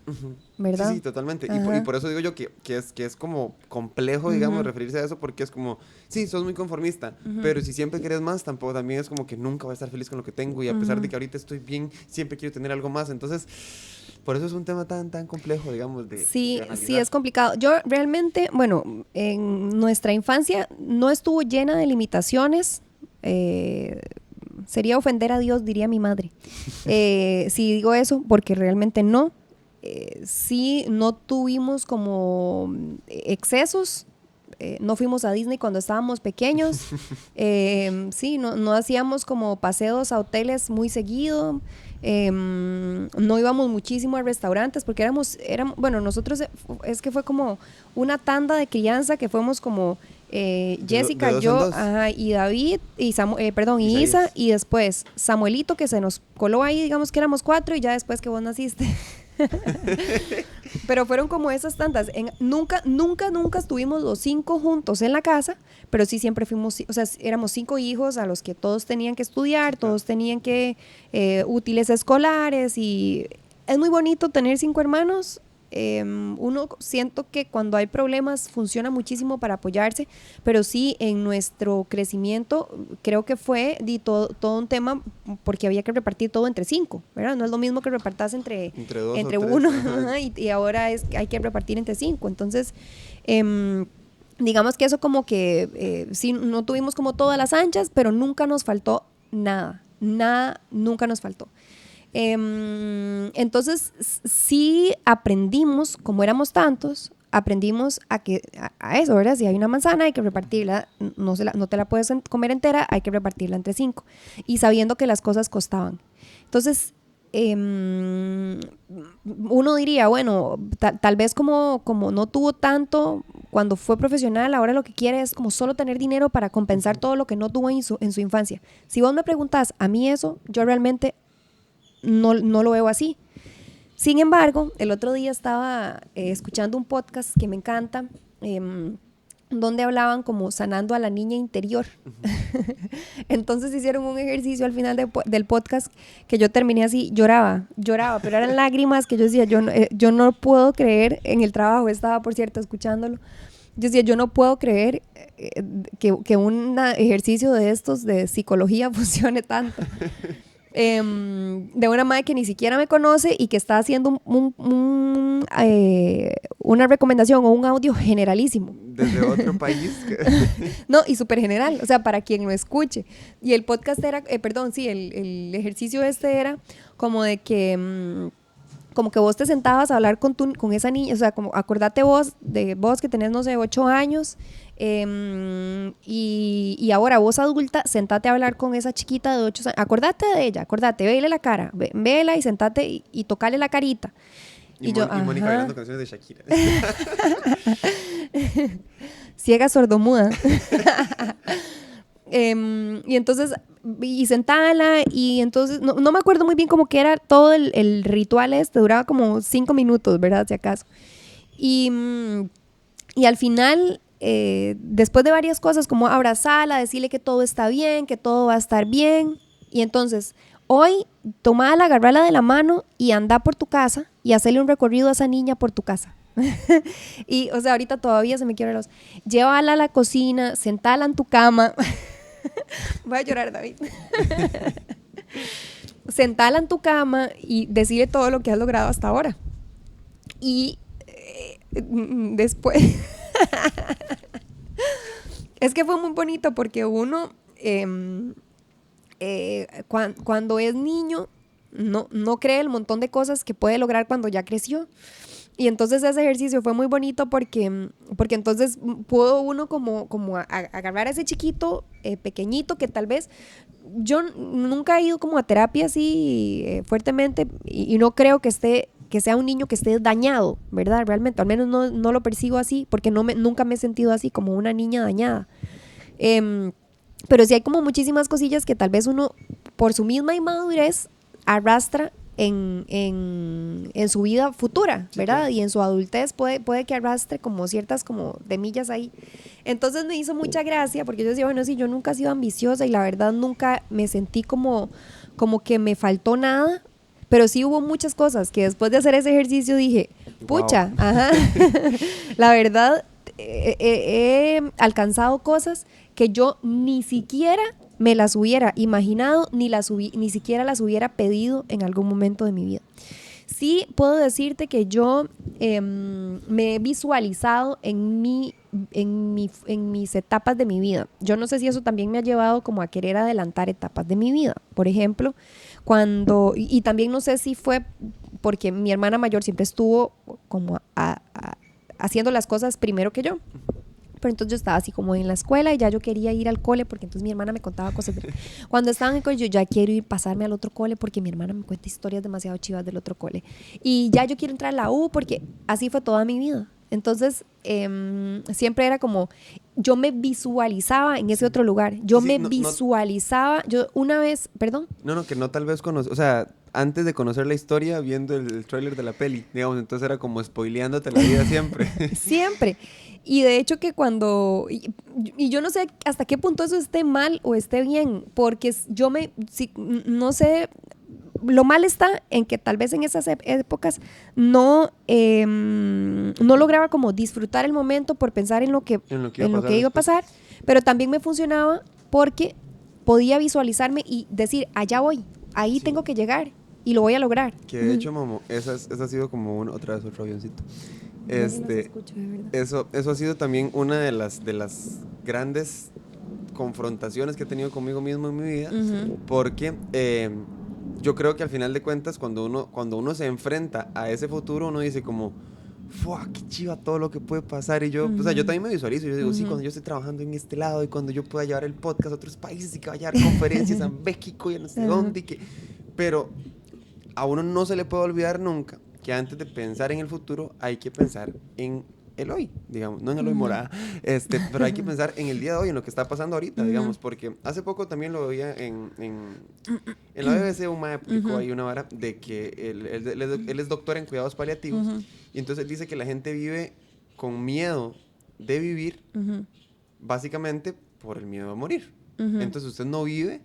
Speaker 3: ¿verdad?
Speaker 2: Sí, totalmente. Y por eso digo yo que es como complejo, digamos, referirse a eso, porque es como, sí, sos muy conformista, pero si siempre quieres más, también es como que nunca voy a estar feliz con lo que tengo, y a pesar de que ahorita estoy bien, siempre quiero tener algo más. Entonces, Por eso es un tema tan complejo, digamos,
Speaker 3: Sí,
Speaker 2: de
Speaker 3: sí,
Speaker 2: analizar.
Speaker 3: es complicado. Yo realmente, bueno, en nuestra infancia no estuvo llena de limitaciones. Sería ofender a Dios, diría mi madre. Si digo eso, porque realmente no. Sí, no tuvimos como excesos. No fuimos a Disney cuando estábamos pequeños. Sí, no hacíamos como paseos a hoteles muy seguido. No íbamos muchísimo a restaurantes porque bueno, nosotros es que fue como una tanda de crianza que fuimos como Jessica,
Speaker 2: de dos en
Speaker 3: yo,
Speaker 2: dos.
Speaker 3: ajá, y David, y y
Speaker 2: Isaías.
Speaker 3: Isa, y después Samuelito, que se nos coló ahí, digamos que éramos 4, y ya después que vos naciste. Pero fueron como esas tantas. Nunca estuvimos los 5 juntos en la casa, pero sí siempre fuimos, o sea, éramos 5 hijos a los que todos tenían que estudiar, todos tenían que útiles escolares, y es muy bonito tener 5 hermanos. Uno siento que cuando hay problemas funciona muchísimo para apoyarse, pero sí en nuestro crecimiento creo que fue todo un tema porque había que repartir todo entre 5, ¿verdad? No es lo mismo que repartas entre
Speaker 2: dos o tres,
Speaker 3: uno
Speaker 2: ajá.
Speaker 3: y ahora hay que repartir entre 5. Entonces, digamos que eso como que sí, no tuvimos como todas las anchas, pero nunca nos faltó nada, nunca nos faltó. Entonces sí aprendimos, como éramos tantos, aprendimos a eso, ¿verdad? Si hay una manzana hay que repartirla, no te la puedes comer entera, hay que repartirla entre 5, y sabiendo que las cosas costaban. Entonces uno diría, bueno, tal vez como no tuvo tanto cuando fue profesional, ahora lo que quiere es como solo tener dinero para compensar todo lo que no tuvo en su infancia. Si vos me preguntás a mí eso, yo realmente no lo veo así. Sin embargo, el otro día estaba escuchando un podcast que me encanta, donde hablaban como sanando a la niña interior. Entonces hicieron un ejercicio al final del podcast que yo terminé así, lloraba, pero eran lágrimas que yo decía, yo no puedo creer, en el trabajo estaba, por cierto, escuchándolo. Yo decía, yo no puedo creer que un ejercicio de estos de psicología funcione tanto. De una madre que ni siquiera me conoce y que está haciendo una recomendación o un audio generalísimo.
Speaker 2: Desde otro país.
Speaker 3: No, y súper general, o sea, para quien lo escuche. Y el podcast era, el ejercicio era como de que como que vos te sentabas a hablar con esa niña, o sea, como acordate vos que tenés, no sé, 8 años, y ahora vos adulta, sentate a hablar con esa chiquita de 8 años, acordate de ella, vele la cara, vela y sentate y tocale la carita.
Speaker 2: Y Mónica bailando canciones de Shakira.
Speaker 3: Ciega sordomuda. Y entonces, y sentala, y entonces, no me acuerdo muy bien cómo que era todo el ritual duraba como 5 minutos, ¿verdad? Si acaso. Y al final, después de varias cosas, como abrazarla, decirle que todo está bien, que todo va a estar bien, y entonces, hoy, tomala, agarrala de la mano y anda por tu casa y hacerle un recorrido a esa niña por tu casa. Y, o sea, ahorita todavía se me quiebra los... Llévala a la cocina, sentala en tu cama. Voy a llorar, David. Sentala en tu cama y decirle todo lo que has logrado hasta ahora. Y después... Es que fue muy bonito porque uno, cuando es niño, no cree el montón de cosas que puede lograr cuando ya creció. Y entonces ese ejercicio fue muy bonito porque entonces pudo uno como agarrar a ese chiquito pequeñito que tal vez yo nunca he ido como a terapia así fuertemente y no creo que sea un niño que esté dañado, ¿verdad? Realmente, al menos no lo percibo así porque nunca me he sentido así como una niña dañada. Pero sí hay como muchísimas cosillas que tal vez uno por su misma inmadurez arrastra en su vida futura, ¿verdad? Y en su adultez puede que arrastre como ciertas como de millas ahí. Entonces me hizo mucha gracia porque yo decía, bueno, sí, yo nunca he sido ambiciosa y la verdad nunca me sentí como que me faltó nada, pero sí hubo muchas cosas que después de hacer ese ejercicio dije, pucha, wow. Ajá, la verdad he alcanzado cosas que yo ni siquiera me las hubiera imaginado ni siquiera las hubiera pedido en algún momento de mi vida. Sí puedo decirte que yo me he visualizado en mis etapas de mi vida. Yo no sé si eso también me ha llevado como a querer adelantar etapas de mi vida. Por ejemplo, y también no sé si fue porque mi hermana mayor siempre estuvo como haciendo las cosas primero que yo. Pero entonces yo estaba así como en la escuela y ya yo quería ir al cole porque entonces mi hermana me contaba cosas. Cuando estaba en el cole yo ya quiero pasarme al otro cole porque mi hermana me cuenta historias demasiado chivas del otro cole. Y ya yo quiero entrar a la U porque así fue toda mi vida. Entonces siempre era como, yo me visualizaba en ese otro lugar. Yo
Speaker 2: Sí,
Speaker 3: me
Speaker 2: no,
Speaker 3: visualizaba, yo una vez, perdón.
Speaker 2: No, que no tal vez o sea, antes de conocer la historia, viendo el tráiler de la peli, digamos, entonces era como spoileándote la vida siempre.
Speaker 3: Siempre. Y de hecho que y yo no sé hasta qué punto eso esté mal o esté bien, porque no sé, lo mal está en que tal vez en esas épocas no lograba como disfrutar el momento por pensar en lo que iba a pasar, pero también me funcionaba porque podía visualizarme y decir, allá voy, ahí tengo que llegar y lo voy a lograr.
Speaker 2: Que de hecho, Momo, esa ha sido como otra vez otro avioncito. Eso ha sido también una de las grandes confrontaciones que he tenido conmigo mismo en mi vida, porque yo creo que al final de cuentas cuando uno se enfrenta a ese futuro, uno dice como, ¡fua! ¡Qué chiva todo lo que puede pasar! Y yo, o sea, yo también me visualizo, yo digo, sí, cuando yo estoy trabajando en este lado y cuando yo pueda llevar el podcast a otros países y que vaya a dar conferencias a México y a no sé dónde, pero a uno no se le puede olvidar nunca que antes de pensar en el futuro hay que pensar en el hoy, digamos, no en el hoy morada, pero hay que pensar en el día de hoy, en lo que está pasando ahorita, digamos, porque hace poco también lo veía en la BBC, un mae publicó ahí una vara de que él es doctor en cuidados paliativos, y entonces dice que la gente vive con miedo de vivir, básicamente por el miedo a morir. Entonces usted no vive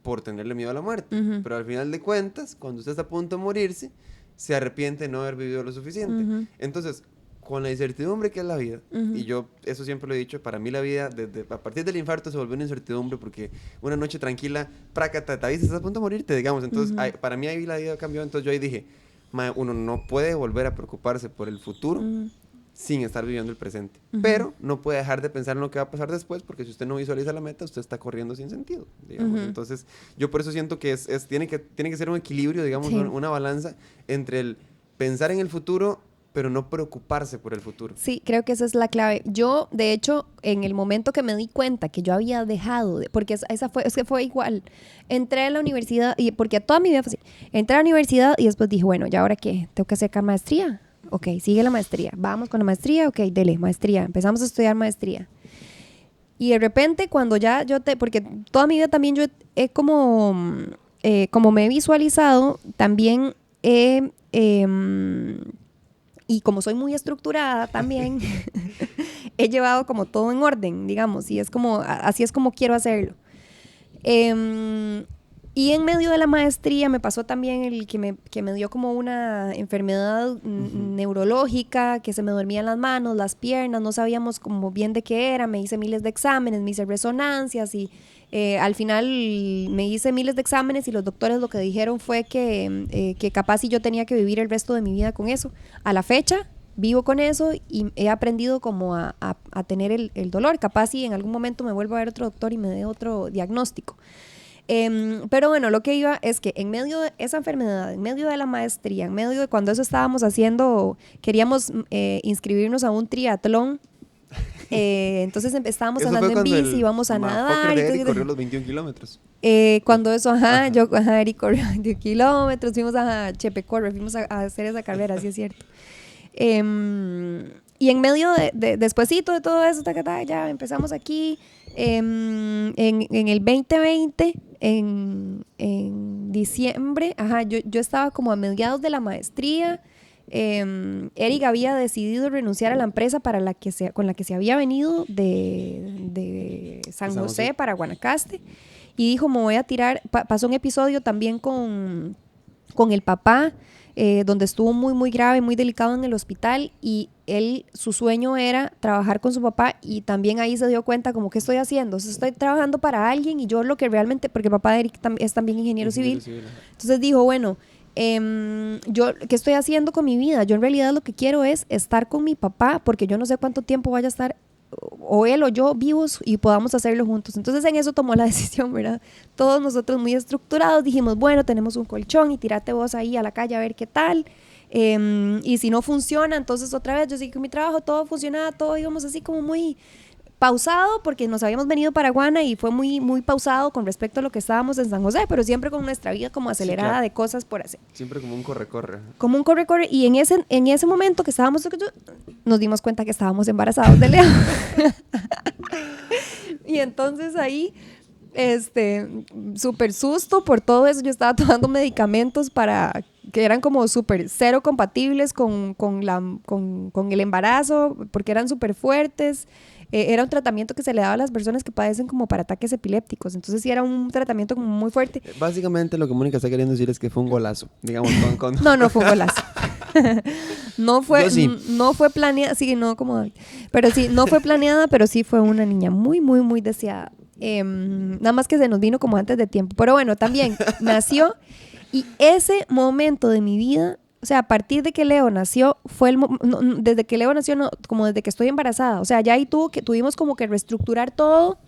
Speaker 2: por tenerle miedo a la muerte, pero al final de cuentas, cuando usted está a punto de morirse, se arrepiente de no haber vivido lo suficiente. Entonces, con la incertidumbre que es la vida, y yo eso siempre lo he dicho, para mí la vida, a partir del infarto se volvió una incertidumbre, porque una noche tranquila, prácata, te avisas, estás a punto de morirte, digamos. Entonces, para mí ahí la vida cambió. Entonces yo ahí dije, uno no puede volver a preocuparse por el futuro sin estar viviendo el presente. Pero no puede dejar de pensar en lo que va a pasar después, porque si usted no visualiza la meta, usted está corriendo sin sentido, digamos. Entonces, yo por eso siento que tiene que ser un equilibrio, digamos, una balanza entre el pensar en el futuro, pero no preocuparse por el futuro.
Speaker 3: Sí, creo que esa es la clave. Yo, de hecho, en el momento que me di cuenta que yo había dejado, porque es que fue igual, entré a la universidad, y porque toda mi vida fue así, entré a la universidad y después dije, bueno, ¿y ahora qué? ¿Tengo que hacer maestría? Ok, sigue la maestría. Vamos con la maestría, ok, dele, maestría. Empezamos a estudiar maestría. Y de repente, cuando ya porque toda mi vida también yo he como me he visualizado, también y como soy muy estructurada también, he llevado como todo en orden, digamos, y así es como quiero hacerlo. Y en medio de la maestría me pasó también el que me dio como una enfermedad neurológica, que se me dormían las manos, las piernas, no sabíamos como bien de qué era, me hice miles de exámenes, me hice resonancias y al final me hice miles de exámenes y los doctores lo que dijeron fue que capaz si yo tenía que vivir el resto de mi vida con eso. A la fecha vivo con eso y he aprendido como a tener el dolor. Capaz si en algún momento me vuelvo a ver otro doctor y me dé otro diagnóstico. Pero bueno, lo que iba es que en medio de esa enfermedad, en medio de la maestría, en medio de cuando eso estábamos haciendo, queríamos inscribirnos a un triatlón. Entonces estábamos andando en bici, íbamos a nadar.
Speaker 2: Eric corrió los 21 kilómetros.
Speaker 3: Cuando eso, Eric corrió 21 kilómetros, fuimos a Chepecorre, fuimos a hacer esa carrera, sí es cierto. Y en medio despuesito de todo eso, ya empezamos aquí. En el 2020, en diciembre, yo estaba como a mediados de la maestría. Eric había decidido renunciar a la empresa con la que se había venido de San José para Guanacaste y dijo, me voy a tirar. Pasó un episodio también con el papá, donde estuvo muy, muy grave, muy delicado en el hospital y su sueñño era trabajar con su papá y también ahí se dio cuenta como, ¿qué estoy haciendo? O sea, estoy trabajando para alguien y yo lo que realmente, porque el papá de Eric es también ingeniero civil. Entonces dijo, bueno, yo, ¿qué estoy haciendo con mi vida? Yo en realidad lo que quiero es estar con mi papá, porque yo no sé cuánto tiempo vaya a estar o él o yo vivos y podamos hacerlo juntos. Entonces en eso tomó la decisión, ¿verdad? Todos nosotros muy estructurados dijimos, bueno, tenemos un colchón y tírate vos ahí a la calle a ver qué tal. Y si no funciona, entonces otra vez yo seguí con mi trabajo, todo funcionaba, todo íbamos así como muy pausado, porque nos habíamos venido para Guana y fue muy, muy pausado con respecto a lo que estábamos en San José, pero siempre con nuestra vida como acelerada, sí, claro, de cosas por hacer.
Speaker 2: Siempre como un corre-corre.
Speaker 3: Como un corre-corre, y en ese momento que estábamos, nos dimos cuenta que estábamos embarazados de Leo. Y entonces ahí, súper susto por todo eso. Yo estaba tomando medicamentos que eran como súper cero compatibles con el embarazo, porque eran súper fuertes. Era un tratamiento que se le daba a las personas que padecen como para ataques epilépticos. Entonces sí era un tratamiento como muy fuerte.
Speaker 2: Básicamente lo que Mónica está queriendo decir es que fue un golazo, digamos.
Speaker 3: No fue un golazo. No fue planeada, sí, no como, pero sí, no fue planeada, pero sí fue una niña muy, muy, muy deseada. Nada más que se nos vino como antes de tiempo. Pero bueno, también nació, y ese momento de mi vida, o sea, a partir de que Leo nació, desde que Leo nació, como desde que estoy embarazada, o sea, ya ahí tuvimos como que reestructurar todo,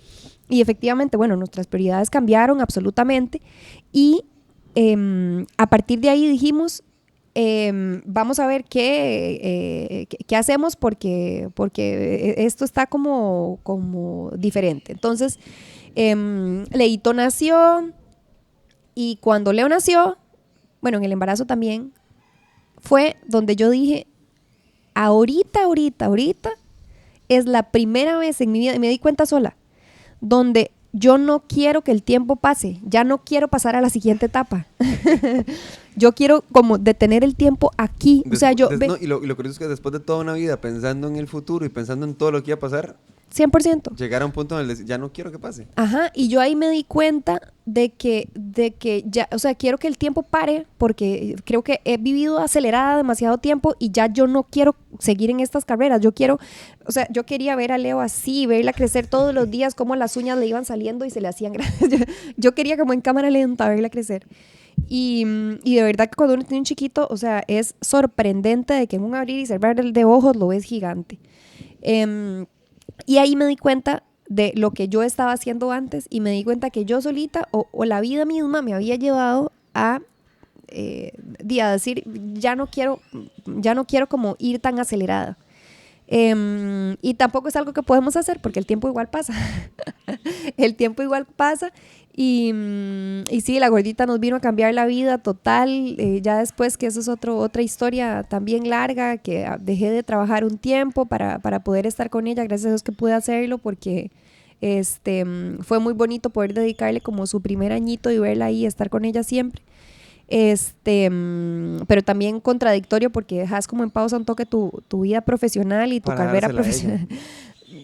Speaker 3: y efectivamente, bueno, nuestras prioridades cambiaron absolutamente, y a partir de ahí dijimos, vamos a ver qué hacemos, porque esto está como diferente. Entonces, Leito nació, y cuando Leo nació, bueno, en el embarazo también, fue donde yo dije, ahorita es la primera vez en mi vida, y me di cuenta sola, donde yo no quiero que el tiempo pase, ya no quiero pasar a la siguiente etapa. Yo quiero como detener el tiempo aquí. O sea,
Speaker 2: no, y lo curioso es que después de toda una vida pensando en el futuro y pensando en todo lo que iba a pasar,
Speaker 3: 100%.
Speaker 2: Llegar a un punto en el que ya no quiero que pase.
Speaker 3: Ajá, y yo ahí me di cuenta de que ya, o sea, quiero que el tiempo pare, porque creo que he vivido acelerada demasiado tiempo y ya yo no quiero seguir en estas carreras. Yo quería ver a Leo así, verla crecer todos los días, cómo las uñas le iban saliendo y se le hacían grandes. Yo quería como en cámara lenta verla crecer. Y de verdad que cuando uno tiene un chiquito, o sea, es sorprendente de que en un abrir y cerrar de ojos lo ves gigante. Y ahí me di cuenta de lo que yo estaba haciendo antes, y me di cuenta que yo solita o la vida misma me había llevado a decir, ya no quiero como ir tan acelerada. Y tampoco es algo que podemos hacer porque el tiempo igual pasa. El tiempo igual pasa. Y sí, la gordita nos vino a cambiar la vida total. Ya después, que eso es otra historia también larga, que dejé de trabajar un tiempo para poder estar con ella. Gracias a Dios que pude hacerlo, porque fue muy bonito poder dedicarle como su primer añito y verla ahí, estar con ella siempre. Pero también contradictorio, porque dejas como en pausa un toque tu vida profesional y tu carrera profesional.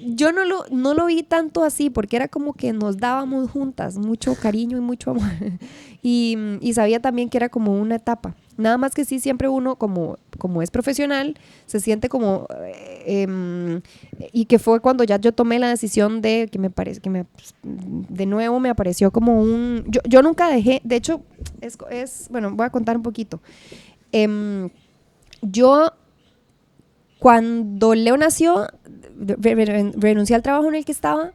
Speaker 3: Yo no lo vi tanto así, porque era como que nos dábamos juntas mucho cariño y mucho amor. Y sabía también que era como una etapa. Nada más que sí, siempre uno como es profesional, se siente como... y que fue cuando ya yo tomé la decisión de que de nuevo me apareció como un... Yo nunca dejé, de hecho, bueno, voy a contar un poquito. Yo, cuando Leo nació, renuncié al trabajo en el que estaba,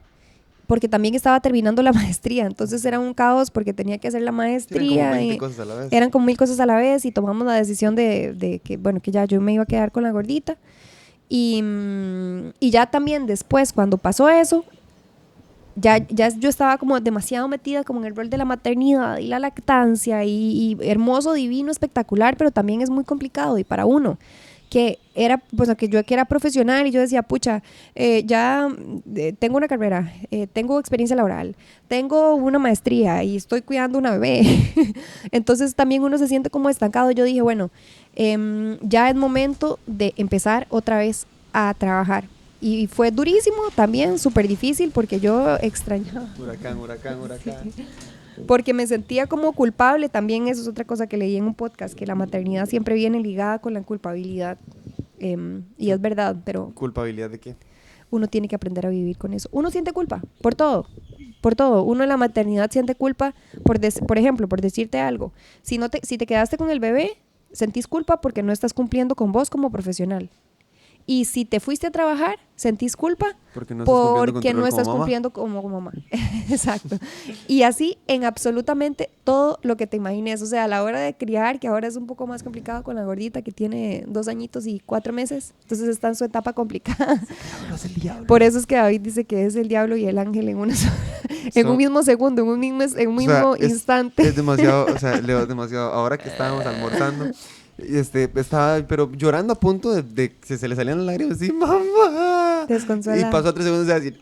Speaker 3: porque también estaba terminando la maestría. Entonces era un caos, porque tenía que hacer la maestría. Eran como 1000 cosas a la vez, y tomamos la decisión de que, bueno, que ya yo me iba a quedar con la gordita. Y ya también después, cuando pasó eso, ya yo estaba como demasiado metida como en el rol de la maternidad y la lactancia, y hermoso, divino, espectacular, pero también es muy complicado. Y para uno que era, pues, que yo que era profesional, y yo decía, pucha, ya tengo una carrera, tengo experiencia laboral, tengo una maestría y estoy cuidando una bebé. Entonces también uno se siente como estancado. Yo dije, bueno, ya es momento de empezar otra vez a trabajar. Y fue durísimo también, súper difícil, porque yo extrañaba.
Speaker 2: Huracán.
Speaker 3: Sí. Porque me sentía como culpable. También eso es otra cosa que leí en un podcast, que la maternidad siempre viene ligada con la culpabilidad. Y es verdad, pero...
Speaker 2: ¿Culpabilidad de qué?
Speaker 3: uno tiene que aprender a vivir con eso. Uno siente culpa por todo. Por todo. Uno en la maternidad siente culpa por ejemplo, por decirte algo. Si te quedaste con el bebé, sentís culpa porque no estás cumpliendo con vos como profesional. Y si te fuiste a trabajar, sentís culpa
Speaker 2: Porque no
Speaker 3: estás cumpliendo como mamá. Exacto. Y así en absolutamente todo lo que te imagines. O sea, a la hora de criar, que ahora es un poco más complicado con la gordita que tiene 2 añitos y 4 meses. Entonces está en su etapa complicada.
Speaker 2: No es el diablo.
Speaker 3: Por eso es que David dice que es el diablo y el ángel en un mismo segundo, en un mismo instante.
Speaker 2: Es demasiado, o sea, Leo, demasiado. Ahora que estábamos almorzando, estaba, pero llorando a punto de que se le salían las lágrimas, así, mamá.
Speaker 3: Desconsolada.
Speaker 2: Y pasó 3 segundos de decir,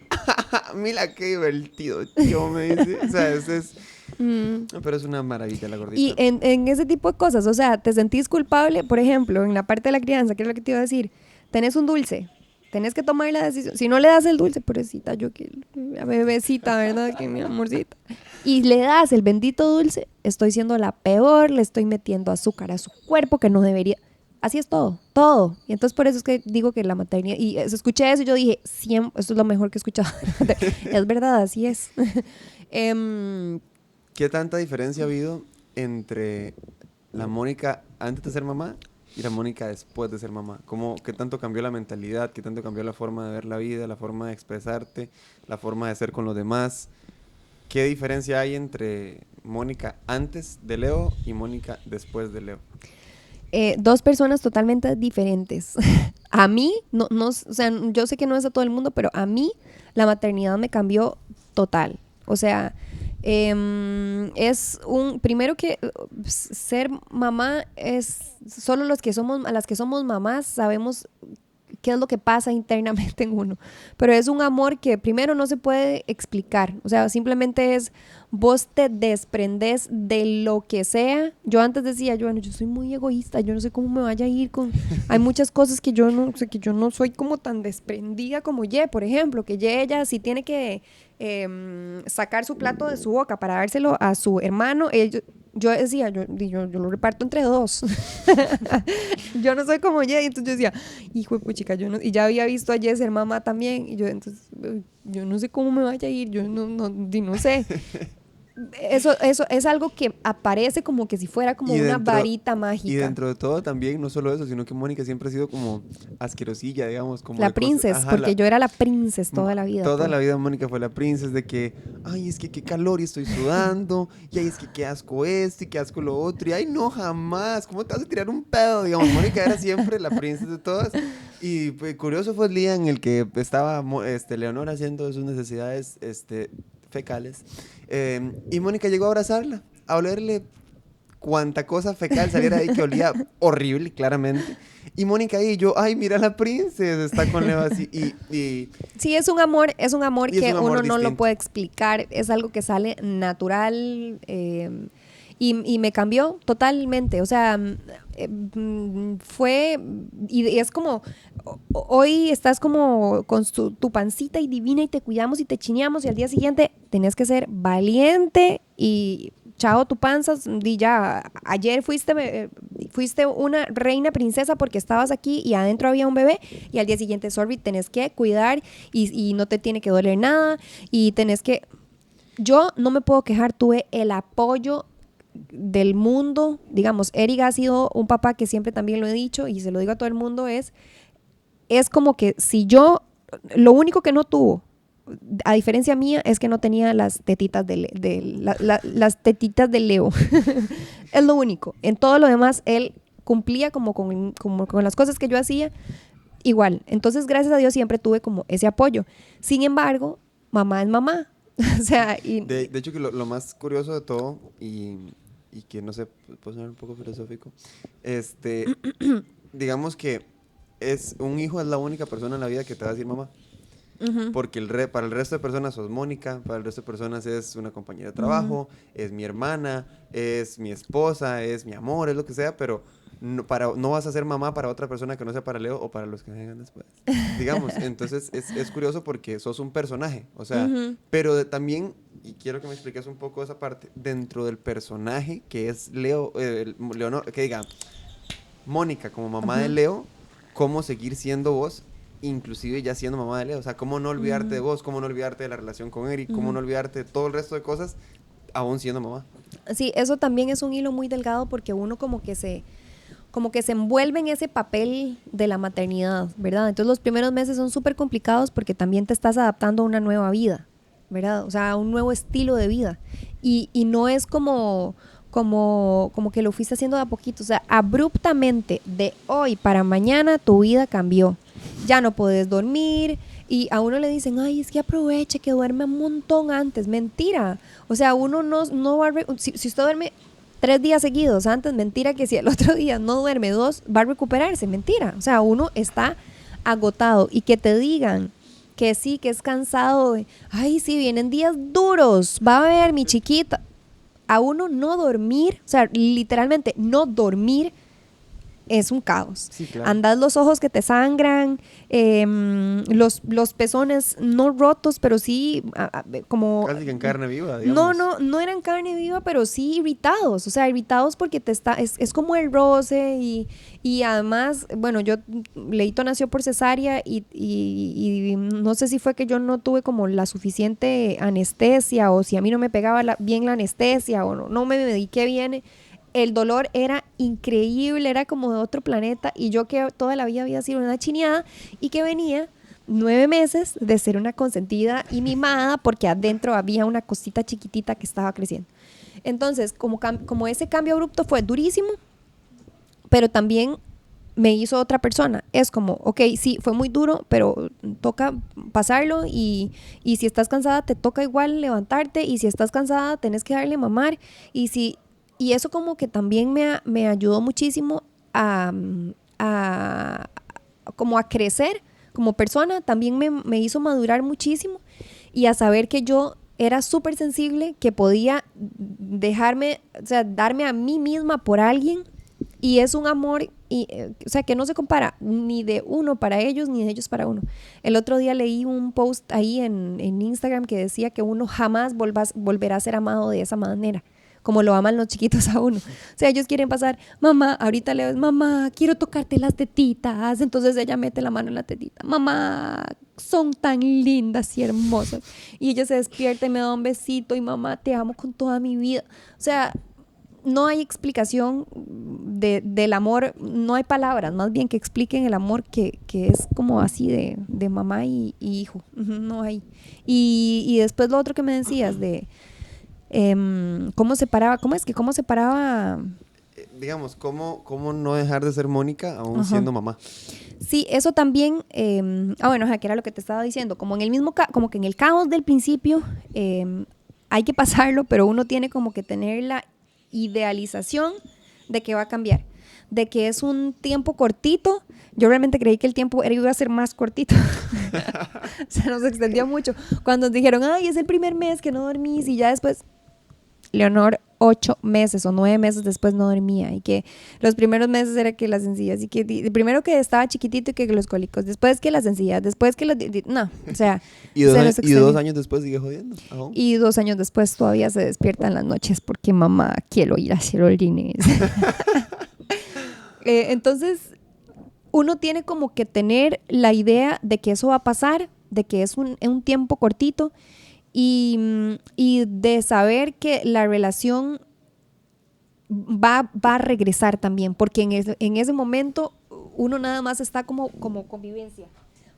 Speaker 2: mira qué divertido, yo me dice. O sea, pero es una maravilla la gordita.
Speaker 3: Y en ese tipo de cosas, o sea, te sentís culpable, por ejemplo, en la parte de la crianza, que es lo que te iba a decir, tenés un dulce, tenés que tomar la decisión. Si no le das el dulce, pobrecita, yo que la bebecita, ¿verdad? Que mi amorcita. Y le das el bendito dulce, estoy siendo la peor, le estoy metiendo azúcar a su cuerpo que no debería. Así es todo, todo. Y entonces por eso es que digo que la maternidad, y escuché eso y yo dije, esto es lo mejor que he escuchado. Es verdad, así es.
Speaker 2: ¿Qué tanta diferencia ha habido entre la Mónica antes de ser mamá y la Mónica después de ser mamá? ¿Qué tanto cambió la mentalidad? ¿Qué tanto cambió la forma de ver la vida, la forma de expresarte, la forma de ser con los demás? ¿Qué diferencia hay entre Mónica antes de Leo y Mónica después de Leo?
Speaker 3: 2 personas totalmente diferentes. A mí, o sea, yo sé que no es a todo el mundo, pero a mí la maternidad me cambió total. O sea, primero que ser mamá es, solo las que somos mamás sabemos qué es lo que pasa internamente en uno, pero es un amor que primero no se puede explicar, o sea, simplemente es, vos te desprendés de lo que sea. Yo antes decía, yo soy muy egoísta, yo no sé cómo me vaya a ir hay muchas cosas que yo no soy como tan desprendida como Ye, por ejemplo, que ella si tiene que sacar su plato de su boca para dárselo a su hermano, yo decía, yo lo reparto entre 2. Yo no soy como Ye, y entonces yo decía, hijo de puchica, y ya había visto a Ye ser mamá también, y entonces, yo no sé cómo me vaya a ir, yo no sé. Eso es algo que aparece como que si fuera como una varita mágica.
Speaker 2: Y dentro de todo también, no solo eso, sino que Mónica siempre ha sido como asquerosilla, digamos. Como
Speaker 3: la princesa, porque yo era la princesa toda la vida.
Speaker 2: Toda la vida Mónica fue la princesa de que, ay, es que qué calor y estoy sudando, y ay, es que qué asco esto y qué asco lo otro, y ay, no, jamás, ¿cómo te vas a tirar un pedo? Digamos, Mónica era siempre la princesa de todas. Y pues, curioso fue el día en el que estaba Leonor haciendo sus necesidades fecales, y Mónica llegó a abrazarla, a olerle cuanta cosa fecal saliera ahí que olía horrible, claramente. Y Mónica ahí, yo, ay, mira la princesa, está con Leo así.
Speaker 3: Sí, es un amor que uno no lo
Speaker 2: distinto.
Speaker 3: puede explicar, es algo que sale natural, y me cambió totalmente, o sea, y es como, hoy estás como con tu pancita y divina y te cuidamos y te chineamos, y al día siguiente tenés que ser valiente y chao tu panza, di ya, ayer fuiste una reina princesa porque estabas aquí y adentro había un bebé, y al día siguiente, sorry, tenés que cuidar y no te tiene que doler nada, y tenés que... Yo no me puedo quejar, tuve el apoyo del mundo, digamos. Eric ha sido un papá que siempre también lo he dicho y se lo digo a todo el mundo, es como que si lo único que no tuvo, a diferencia mía, es que no tenía las tetitas las tetitas de Leo. Es lo único. En todo lo demás, él cumplía como con las cosas que yo hacía, igual. Entonces, gracias a Dios, siempre tuve como ese apoyo. Sin embargo, mamá es mamá. O sea,
Speaker 2: de hecho, que lo más curioso de todo, y que no sé, puedo sonar un poco filosófico, digamos que un hijo es la única persona en la vida que te va a decir mamá. Uh-huh. Porque para el resto de personas sos Mónica, para el resto de personas es una compañera de trabajo, uh-huh, es mi hermana, es mi esposa, es mi amor, es lo que sea, pero no vas a ser mamá para otra persona que no sea para Leo o para los que vengan después, digamos. Entonces es curioso porque sos un personaje, o sea, uh-huh, pero también, y quiero que me expliques un poco esa parte, dentro del personaje que es Leonor, que diga Mónica como mamá, uh-huh, de Leo, cómo seguir siendo vos inclusive ya siendo mamá de Leo. O sea, cómo no olvidarte de vos, cómo no olvidarte de la relación con Eric, cómo no olvidarte de todo el resto de cosas, aún siendo mamá.
Speaker 3: Sí, eso también es un hilo muy delgado porque uno como que se envuelve en ese papel de la maternidad, ¿verdad? Entonces los primeros meses son súper complicados porque también te estás adaptando a una nueva vida, ¿verdad? O sea, a un nuevo estilo de vida. Y no es como que lo fuiste haciendo de a poquito. O sea, abruptamente, de hoy para mañana, tu vida cambió. Ya no puedes dormir. Y a uno le dicen, ay, es que aproveche que duerme un montón antes. Mentira. O sea, uno no va a... Si usted duerme 3 días seguidos antes, mentira que si el otro día no duerme 2, va a recuperarse. Mentira. O sea, uno está agotado. Y que te digan que sí, que es cansado. Ay, sí, vienen días duros. Va a ver, mi chiquita. A uno no dormir, o sea, literalmente no dormir es un caos.
Speaker 2: Sí, claro.
Speaker 3: Andas los ojos que te sangran, los pezones no rotos, pero sí como...
Speaker 2: Casi que en carne viva, digamos.
Speaker 3: No eran carne viva, pero sí irritados. O sea, irritados porque es como el roce y además, bueno, Leito nació por cesárea y no sé si fue que yo no tuve como la suficiente anestesia o si a mí no me pegaba bien la anestesia o no me mediqué bien. El dolor era increíble, era como de otro planeta y yo que toda la vida había sido una chineada y que venía 9 meses de ser una consentida y mimada porque adentro había una cosita chiquitita que estaba creciendo. Entonces, como ese cambio abrupto fue durísimo, pero también me hizo otra persona. Es como, ok, sí, fue muy duro, pero toca pasarlo y si estás cansada te toca igual levantarte y si estás cansada tenés que darle mamar y eso como que también me ayudó muchísimo a crecer como persona, también me hizo madurar muchísimo y a saber que yo era súper sensible, que podía dejarme, o sea, darme a mí misma por alguien y es un amor, o sea, que no se compara ni de uno para ellos ni de ellos para uno. El otro día leí un post ahí en Instagram que decía que uno jamás volverá a ser amado de esa manera, como lo aman los chiquitos a uno. O sea, ellos quieren pasar, mamá, ahorita le ves, mamá, quiero tocarte las tetitas. Entonces ella mete la mano en la tetita. Mamá, son tan lindas y hermosas. Y ella se despierta y me da un besito y mamá, te amo con toda mi vida. O sea, no hay explicación del amor, no hay palabras, más bien que expliquen el amor que es como así de mamá y hijo. No hay. Y después lo otro que me decías ¿cómo separaba?
Speaker 2: Digamos, ¿cómo no dejar de ser Mónica aún siendo mamá?
Speaker 3: Sí, eso también, bueno, que era lo que te estaba diciendo, como que en el caos del principio hay que pasarlo, pero uno tiene como que tener la idealización de que va a cambiar, de que es un tiempo cortito. Yo realmente creí que el tiempo iba a ser más cortito. Se nos extendió mucho. Cuando nos dijeron, ay, es el primer mes que no dormís y ya después... Leonor 8 meses o 9 meses después no dormía y que los primeros meses era que las encías y que primero que estaba chiquitito y que los cólicos, después que las encías, después que no, o sea,
Speaker 2: y 2 años después sigue jodiendo. ¿Aún?
Speaker 3: Y 2 años después todavía se despierta en las noches porque mamá quiero ir a hacer orines. Entonces uno tiene como que tener la idea de que eso va a pasar, de que es un tiempo cortito. Y de saber que la relación va a regresar también, porque en ese momento uno nada más está como convivencia,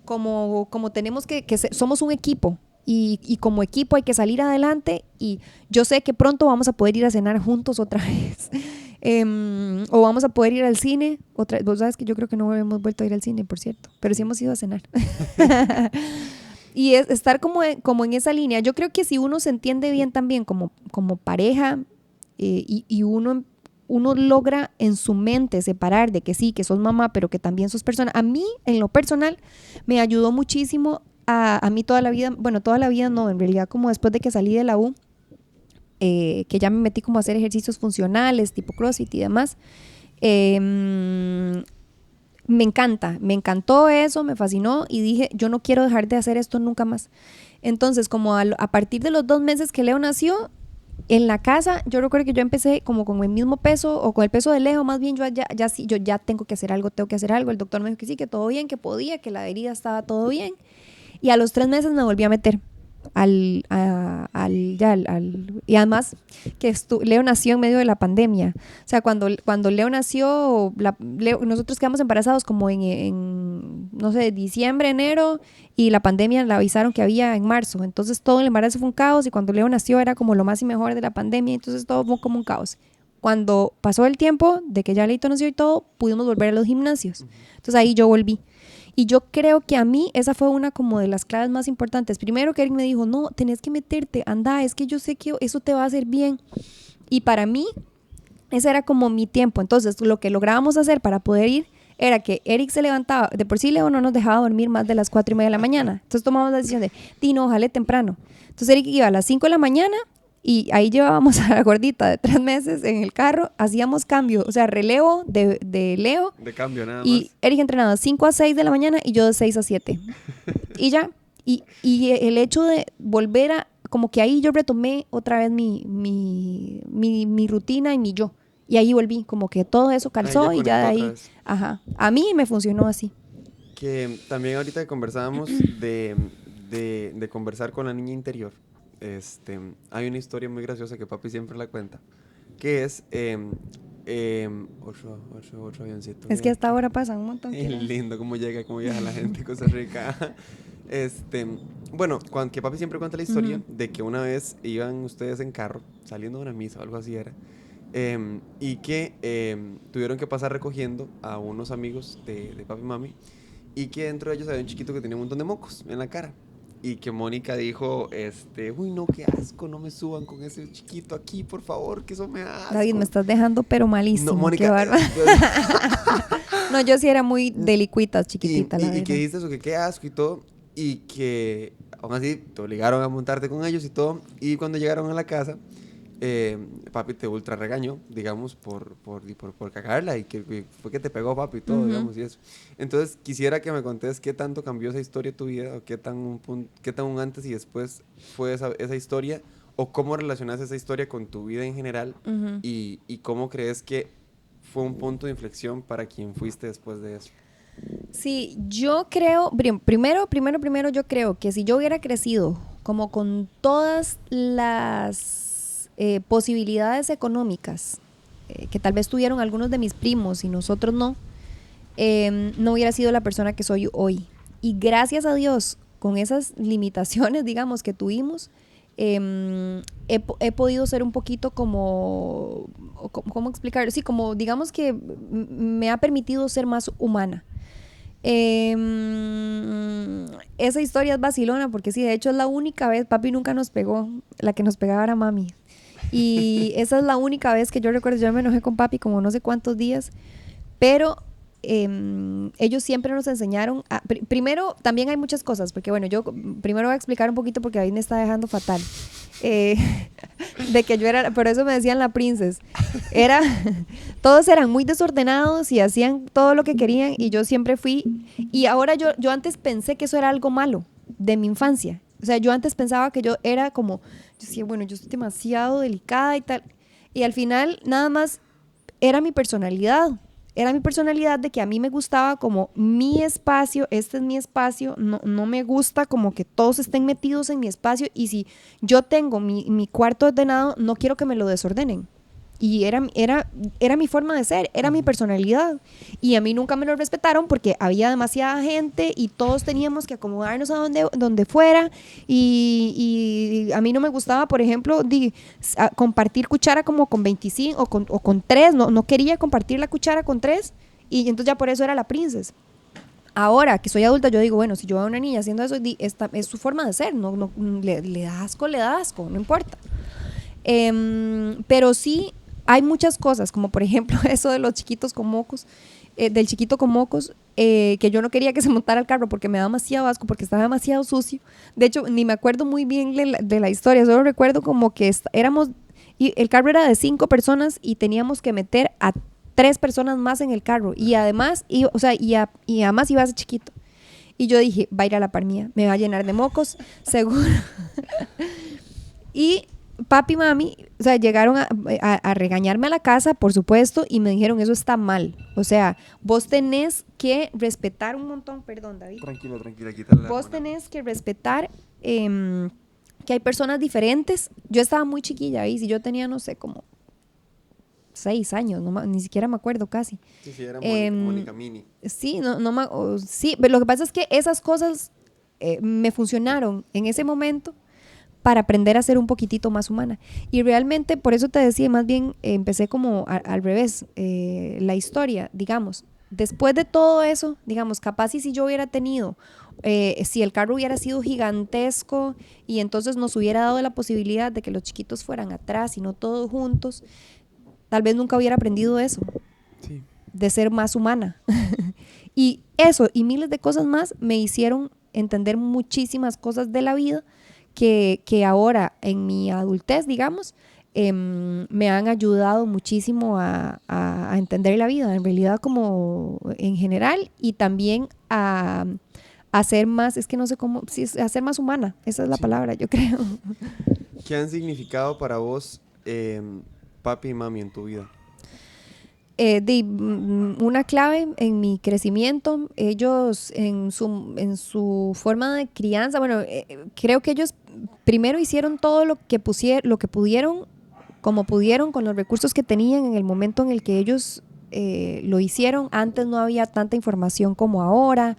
Speaker 3: como tenemos que somos un equipo y como equipo hay que salir adelante y yo sé que pronto vamos a poder ir a cenar juntos otra vez o vamos a poder ir al cine otra vez. Vos sabes que yo creo que no hemos vuelto a ir al cine, por cierto, pero sí hemos ido a cenar. Y es estar como en esa línea. Yo creo que si uno se entiende bien también como pareja y uno logra en su mente separar de que sí, que sos mamá, pero que también sos persona. A mí, en lo personal, me ayudó muchísimo a mí toda la vida. Bueno, toda la vida no, en realidad como después de que salí de la U, que ya me metí como a hacer ejercicios funcionales, tipo CrossFit y demás. Me encantó eso, me fascinó y dije, yo no quiero dejar de hacer esto nunca más. Entonces, como a partir de los 2 meses que Leo nació, en la casa, yo recuerdo que yo empecé como con el mismo peso o con el peso de Leo, más bien ya sí, yo ya tengo que hacer algo, tengo que hacer algo. El doctor me dijo que sí, que todo bien, que podía, que la herida estaba todo bien. Y a los 3 meses me volví a meter y además que Leo nació en medio de la pandemia. O sea, cuando Leo nació, nosotros quedamos embarazados como en, no sé, diciembre, enero, y la pandemia la avisaron que había en marzo. Entonces todo el embarazo fue un caos y cuando Leo nació era como lo más y mejor de la pandemia, entonces todo fue como un caos. Cuando pasó el tiempo de que ya Leito nació y todo, pudimos volver a los gimnasios. Entonces ahí yo volví. Y yo creo que a mí esa fue una como de las claves más importantes. Primero que Eric me dijo, no, tenés que meterte, anda, es que yo sé que eso te va a hacer bien. Y para mí, ese era como mi tiempo. Entonces, lo que lográbamos hacer para poder ir era que Eric se levantaba, de por sí Leo no nos dejaba dormir más de las 4:30 de la mañana. Entonces tomamos la decisión de, no, jale temprano. Entonces Eric iba a las 5 de la mañana y ahí llevábamos a la gordita de 3 meses en el carro, hacíamos cambio, o sea, relevo de Leo.
Speaker 2: De cambio, nada más.
Speaker 3: Y Eric entrenaba de 5 a 6 de la mañana y yo de 6 a 7. Y ya, y el hecho de volver a, como que ahí yo retomé otra vez mi rutina y mi yo. Y ahí volví, como que todo eso calzó y ya de ahí, ajá, a mí me funcionó así.
Speaker 2: Que también ahorita que conversábamos de conversar con la niña interior, hay una historia muy graciosa que papi siempre la cuenta, que es otro avioncito.
Speaker 3: Es que hasta ahora pasan un montón.
Speaker 2: Es lindo cómo viaja la gente a Costa Rica. Bueno, que papi siempre cuenta la historia de que una vez iban ustedes en carro, saliendo de una misa o algo así era, y que tuvieron que pasar recogiendo a unos amigos de papi y mami, y que dentro de ellos había un chiquito que tenía un montón de mocos en la cara. Y que Mónica dijo, uy, no, qué asco, no me suban con ese chiquito aquí, por favor, que eso me da asco.
Speaker 3: David, me estás dejando pero malísimo.
Speaker 2: No, Mónica.
Speaker 3: Qué bárbaro. No, yo sí era muy delicuita, chiquitita, la verdad.
Speaker 2: Y que dijiste eso, que qué asco y todo, y que aún así te obligaron a montarte con ellos y todo, y cuando llegaron a la casa, papi te ultra regañó, digamos, por cagarla, y que fue que te pegó papi y todo, digamos, y eso. Entonces, quisiera que me contés qué tanto cambió esa historia tu vida, o qué tan un antes y después fue esa historia, o cómo relacionas esa historia con tu vida en general, y cómo crees que fue un punto de inflexión para quien fuiste después de eso.
Speaker 3: Sí, yo creo, primero yo creo que si yo hubiera crecido como con todas las posibilidades económicas que tal vez tuvieron algunos de mis primos y nosotros no hubiera sido la persona que soy hoy. Y gracias a Dios, con esas limitaciones, digamos, que tuvimos, he podido ser un poquito como, ¿cómo explicarlo? Sí, como digamos que me ha permitido ser más humana. Esa historia es vacilona porque sí, de hecho es la única vez, papi nunca nos pegó, la que nos pegaba era mami. Y esa es la única vez que yo recuerdo, yo me enojé con papi como no sé cuántos días, pero ellos siempre nos enseñaron primero, también hay muchas cosas, porque bueno, yo primero voy a explicar un poquito porque David me está dejando fatal, de que yo era, por eso me decían la princesa, todos eran muy desordenados y hacían todo lo que querían y yo siempre fui, y ahora yo antes pensé que eso era algo malo de mi infancia, o sea, yo antes pensaba que yo era como, yo decía, bueno, yo soy demasiado delicada y tal, y al final nada más era mi personalidad de que a mí me gustaba como mi espacio, este es mi espacio, no me gusta como que todos estén metidos en mi espacio, y si yo tengo mi cuarto ordenado, no quiero que me lo desordenen. Y era mi forma de ser, era mi personalidad. Y a mí nunca me lo respetaron porque había demasiada gente y todos teníamos que acomodarnos a donde fuera. Y a mí no me gustaba, por ejemplo, compartir cuchara como con 25 o con 3. No quería compartir la cuchara con 3. Y entonces ya por eso era la princesa. Ahora que soy adulta, yo digo, bueno, si yo veo a una niña haciendo eso, esta es su forma de ser. No, le da asco, no importa. Pero sí hay muchas cosas, como por ejemplo eso de los chiquitos con mocos, del chiquito con mocos, que yo no quería que se montara al carro porque me daba demasiado asco, porque estaba demasiado sucio. De hecho, ni me acuerdo muy bien de la historia, solo recuerdo como que y el carro era de 5 personas y teníamos que meter a 3 personas más en el carro, y además, además iba a ser chiquito. Y yo dije, va a ir a la par mía, me va a llenar de mocos, seguro. Y papi y mami, o sea, llegaron a regañarme a la casa, por supuesto, y me dijeron, eso está mal. O sea, vos tenés que respetar un montón, perdón, David.
Speaker 2: Tranquila, quítale la
Speaker 3: Vos
Speaker 2: mona.
Speaker 3: tenés que respetar que hay personas diferentes. Yo estaba muy chiquilla ahí, si yo tenía, no sé, como 6 años, ni siquiera me acuerdo casi.
Speaker 2: Sí, era
Speaker 3: Mónica
Speaker 2: Mini.
Speaker 3: Sí, sí, pero lo que pasa es que esas cosas me funcionaron en ese momento para aprender a ser un poquitito más humana. Y realmente, por eso te decía, más bien empecé como al revés, la historia, digamos. Después de todo eso, digamos, capaz y si yo hubiera tenido, si el carro hubiera sido gigantesco y entonces nos hubiera dado la posibilidad de que los chiquitos fueran atrás y no todos juntos, tal vez nunca hubiera aprendido eso,
Speaker 2: Sí.
Speaker 3: de ser más humana. Y eso y miles de cosas más me hicieron entender muchísimas cosas de la vida que ahora en mi adultez, digamos, me han ayudado muchísimo a entender la vida, en realidad como en general, y también a ser más, es que no sé cómo, sí, a ser más humana, esa es la
Speaker 2: Sí.
Speaker 3: palabra, yo creo.
Speaker 2: ¿Qué han significado para vos papi y mami en tu vida?
Speaker 3: Una clave en mi crecimiento, ellos en su forma de crianza, bueno, creo que ellos primero hicieron todo lo que pudieron, como pudieron, con los recursos que tenían en el momento en el que ellos lo hicieron. Antes no había tanta información como ahora,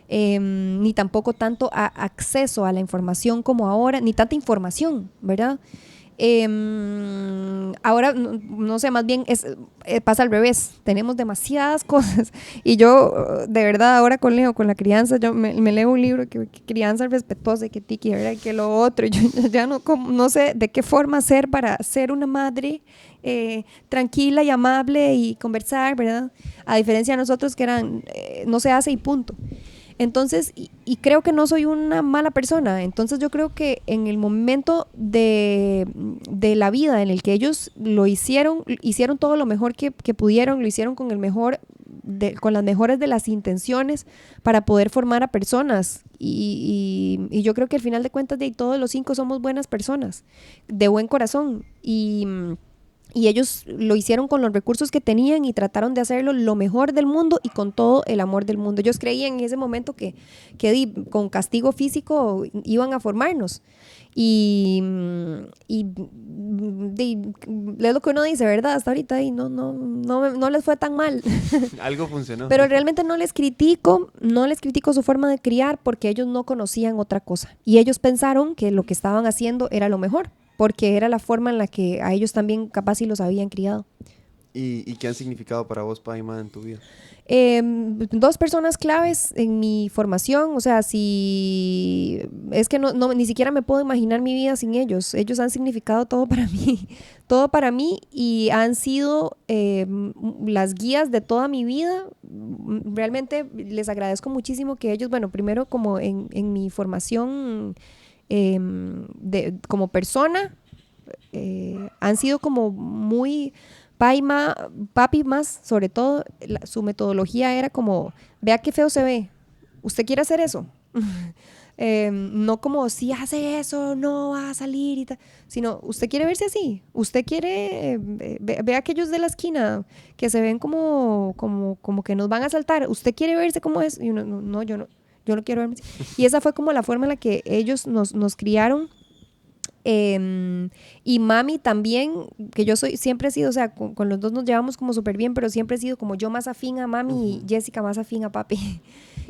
Speaker 3: ni tampoco tanto acceso a la información como ahora, ni tanta información, ¿verdad? Ahora, no sé, más bien pasa al revés. Tenemos demasiadas cosas. Y yo, de verdad, ahora con Leo, con la crianza, yo me leo un libro que crianza respetuosa, que tiki, ¿verdad? Que lo otro. Y yo ya no sé de qué forma ser para ser una madre tranquila y amable y conversar, ¿verdad? A diferencia de nosotros que eran, no se hace y punto. Entonces, y creo que no soy una mala persona. Entonces yo creo que en el momento de la vida en el que ellos lo hicieron todo lo mejor que pudieron, lo hicieron con con las mejores de las intenciones para poder formar a personas. Y yo creo que al final de cuentas todos los 5 somos buenas personas, de buen corazón. Y ellos lo hicieron con los recursos que tenían y trataron de hacerlo lo mejor del mundo y con todo el amor del mundo. Ellos creían en ese momento que con castigo físico iban a formarnos. Y es lo que uno dice, ¿verdad? Hasta ahorita no les fue tan mal.
Speaker 2: Algo funcionó.
Speaker 3: Pero realmente no les critico su forma de criar porque ellos no conocían otra cosa. Y ellos pensaron que lo que estaban haciendo era lo mejor, porque era la forma en la que a ellos también capaz sí los habían criado.
Speaker 2: ¿Y qué han significado para vos, pa y ma, en tu vida?
Speaker 3: 2 personas claves en mi formación, o sea, es que ni siquiera me puedo imaginar mi vida sin ellos. Ellos han significado todo para mí y han sido las guías de toda mi vida. Realmente les agradezco muchísimo que ellos, bueno, primero como en mi formación como persona, han sido como muy papi más, sobre todo su metodología era como, vea qué feo se ve, ¿usted quiere hacer eso? No como, si hace eso no va a salir y tal, sino, ¿usted quiere verse así? ¿Usted quiere, ve aquellos de la esquina que se ven como que nos van a asaltar? ¿Usted quiere verse como es? Y uno, no, yo no quiero verme así. Y esa fue como la forma en la que ellos nos criaron. Y mami también, que yo siempre he sido, o sea, con los dos nos llevamos como súper bien, pero siempre he sido como yo más afín a mami y Jessica más afín a papi.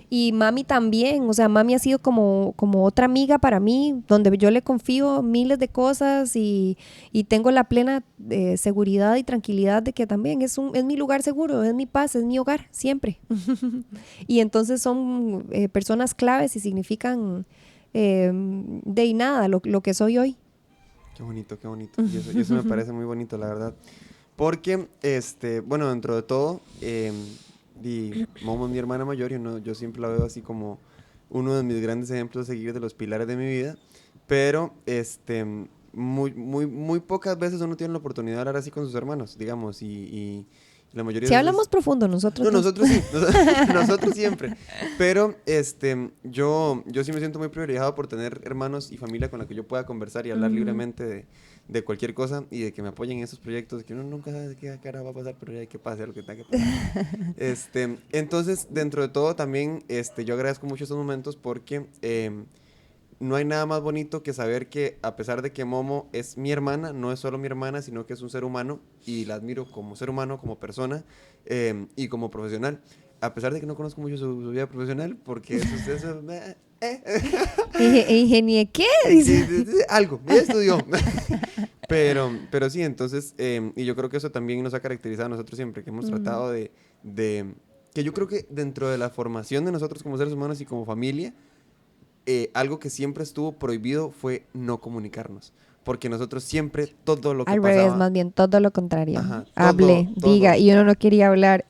Speaker 3: Y mami también, o sea, mami ha sido como otra amiga para mí, donde yo le confío miles de cosas y tengo la plena seguridad y tranquilidad de que también es mi lugar seguro, es mi paz, es mi hogar, siempre. Y entonces son personas claves y significan de nada lo que soy hoy.
Speaker 2: Qué bonito. Y eso me parece muy bonito, la verdad. Porque, bueno, dentro de todo, Momo es mi hermana mayor y yo siempre la veo así como uno de mis grandes ejemplos a seguir de los pilares de mi vida. Pero, muy pocas veces uno tiene la oportunidad de hablar así con sus hermanos, digamos, y la mayoría
Speaker 3: Si
Speaker 2: de
Speaker 3: hablamos
Speaker 2: veces...
Speaker 3: profundo nosotros.
Speaker 2: No, nosotros sí, nosotros siempre. Pero yo sí me siento muy privilegiado por tener hermanos y familia con la que yo pueda conversar y hablar libremente de cualquier cosa y de que me apoyen en esos proyectos, que uno nunca sabe qué cara va a pasar, pero ya hay que pasar lo que tenga que pasar. Entonces, dentro de todo también, yo agradezco mucho estos momentos porque no hay nada más bonito que saber que a pesar de que Momo es mi hermana, no es solo mi hermana, sino que es un ser humano y la admiro como ser humano, como persona y como profesional. A pesar de que no conozco mucho su vida profesional, porque eso
Speaker 3: ¿Ingenie qué? Dice.
Speaker 2: algo, ya estudió. Pero sí, entonces, y yo creo que eso también nos ha caracterizado a nosotros siempre, que hemos tratado de, que yo creo que dentro de la formación de nosotros como seres humanos y como familia, algo que siempre estuvo prohibido fue no comunicarnos. Porque nosotros siempre, todo lo que
Speaker 3: Al
Speaker 2: pasaba...
Speaker 3: revés, más bien todo lo contrario.
Speaker 2: Ajá,
Speaker 3: Hable,
Speaker 2: todo.
Speaker 3: diga, y uno no quería hablar.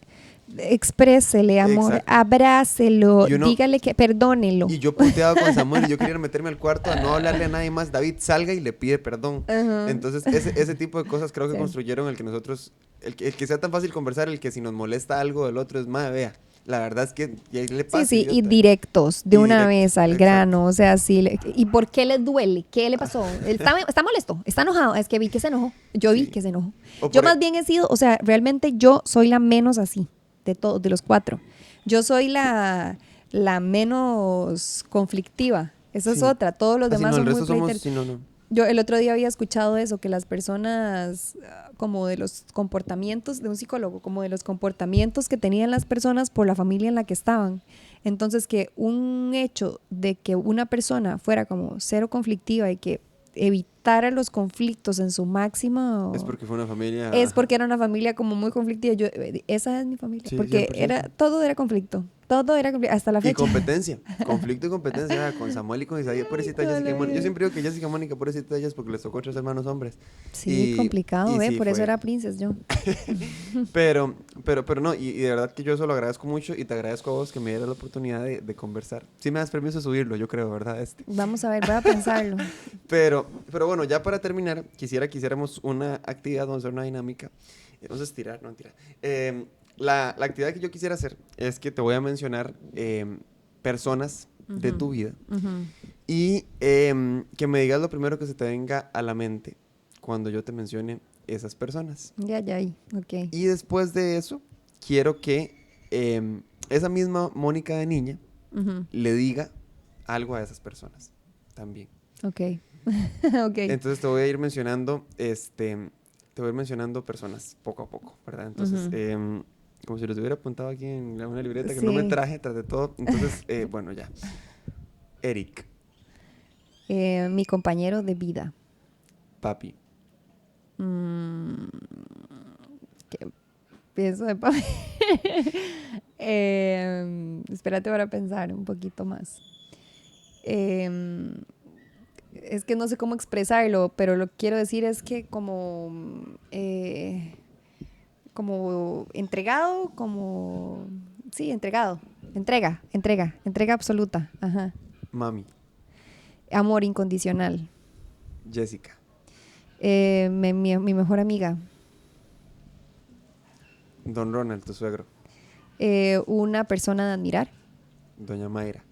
Speaker 3: Exprésele amor,
Speaker 2: Exacto.
Speaker 3: abrácelo,
Speaker 2: Y uno-
Speaker 3: dígale que perdónelo.
Speaker 2: Y yo puteaba con Samuel y yo quería meterme al cuarto a no hablarle a nadie más. David, salga y le pide perdón.
Speaker 3: Ajá.
Speaker 2: Entonces, ese tipo de cosas creo que
Speaker 3: Sí.
Speaker 2: construyeron el que nosotros... El que sea tan fácil conversar, el que si nos molesta algo del otro es más, vea. La verdad es que ya le pasa.
Speaker 3: Sí, y
Speaker 2: idiota.
Speaker 3: directos, de
Speaker 2: Y
Speaker 3: una
Speaker 2: directos,
Speaker 3: vez al
Speaker 2: exacto.
Speaker 3: grano, o sea, sí. ¿Y por qué le duele? ¿Qué le pasó? ¿Está molesto? ¿Está enojado? Es que vi que se enojó. Yo vi
Speaker 2: Sí.
Speaker 3: que se enojó.
Speaker 2: O
Speaker 3: Yo
Speaker 2: por
Speaker 3: más bien he sido, o sea, realmente yo soy la menos así, de todos, de los 4. Yo soy la menos conflictiva. Esa es
Speaker 2: Sí.
Speaker 3: otra. Todos los
Speaker 2: Ah, sí,
Speaker 3: demás
Speaker 2: no, el
Speaker 3: son muy
Speaker 2: resto somos...
Speaker 3: pleiteros.
Speaker 2: Sí, no.
Speaker 3: Yo el otro día había escuchado eso, que las personas, como de los comportamientos de un psicólogo, como de los comportamientos que tenían las personas por la familia en la que estaban. Entonces, que un hecho de que una persona fuera como cero conflictiva y que evitara los conflictos en su máximo...
Speaker 2: Es porque fue una familia...
Speaker 3: Es porque era una familia como muy conflictiva. Yo, esa es mi familia.
Speaker 2: Sí,
Speaker 3: porque
Speaker 2: 100%.
Speaker 3: todo era conflicto. Todo era conflicto. Hasta la
Speaker 2: Y
Speaker 3: fecha.
Speaker 2: competencia, conflicto y competencia con Samuel y con Isaías, pobrecita
Speaker 3: toda
Speaker 2: Jessica
Speaker 3: la
Speaker 2: y Mónica. Yo
Speaker 3: vida.
Speaker 2: siempre digo que Jessica y Mónica, pobrecita ellas, porque les tocó 3 hermanos hombres.
Speaker 3: Sí,
Speaker 2: Y-
Speaker 3: complicado,
Speaker 2: y sí,
Speaker 3: por eso
Speaker 2: fue-
Speaker 3: era princess yo.
Speaker 2: Pero no, y de verdad que yo eso lo agradezco mucho y te agradezco a vos que me dieras la oportunidad de conversar. Sí me das permiso de subirlo, yo creo, ¿verdad?
Speaker 3: Vamos a ver, voy a pensarlo.
Speaker 2: Pero bueno, ya para terminar, quisiéramos una actividad, vamos a hacer una dinámica. Vamos a estirar, no mentira. La actividad que yo quisiera hacer es que te voy a mencionar personas de
Speaker 3: Ujú.
Speaker 2: tu vida
Speaker 3: Ujú.
Speaker 2: y que me digas lo primero que se te venga a la mente cuando yo te mencione esas personas.
Speaker 3: Ya, ok.
Speaker 2: Y después de eso, quiero que esa misma Mónica de niña
Speaker 3: Ujú.
Speaker 2: le diga algo a esas personas también.
Speaker 3: Ok. Ok.
Speaker 2: Entonces te voy a ir mencionando, personas poco a poco, ¿verdad? Entonces,
Speaker 3: Ujú.
Speaker 2: como si los hubiera apuntado aquí en una libreta que no me
Speaker 3: Sí.
Speaker 2: traje tras de todo. Entonces, bueno, ya. Eric,
Speaker 3: Mi compañero de vida.
Speaker 2: papi,
Speaker 3: Mm, ¿Qué pienso de papi? Espérate para pensar un poquito más. Es que no sé cómo expresarlo, pero lo que quiero decir es que como entregado, sí, entregado, entrega absoluta, ajá.
Speaker 2: mami,
Speaker 3: Amor incondicional.
Speaker 2: Jessica,
Speaker 3: Mi mejor amiga.
Speaker 2: don Ronald, tu suegro,
Speaker 3: Una persona de admirar.
Speaker 2: doña Mayra,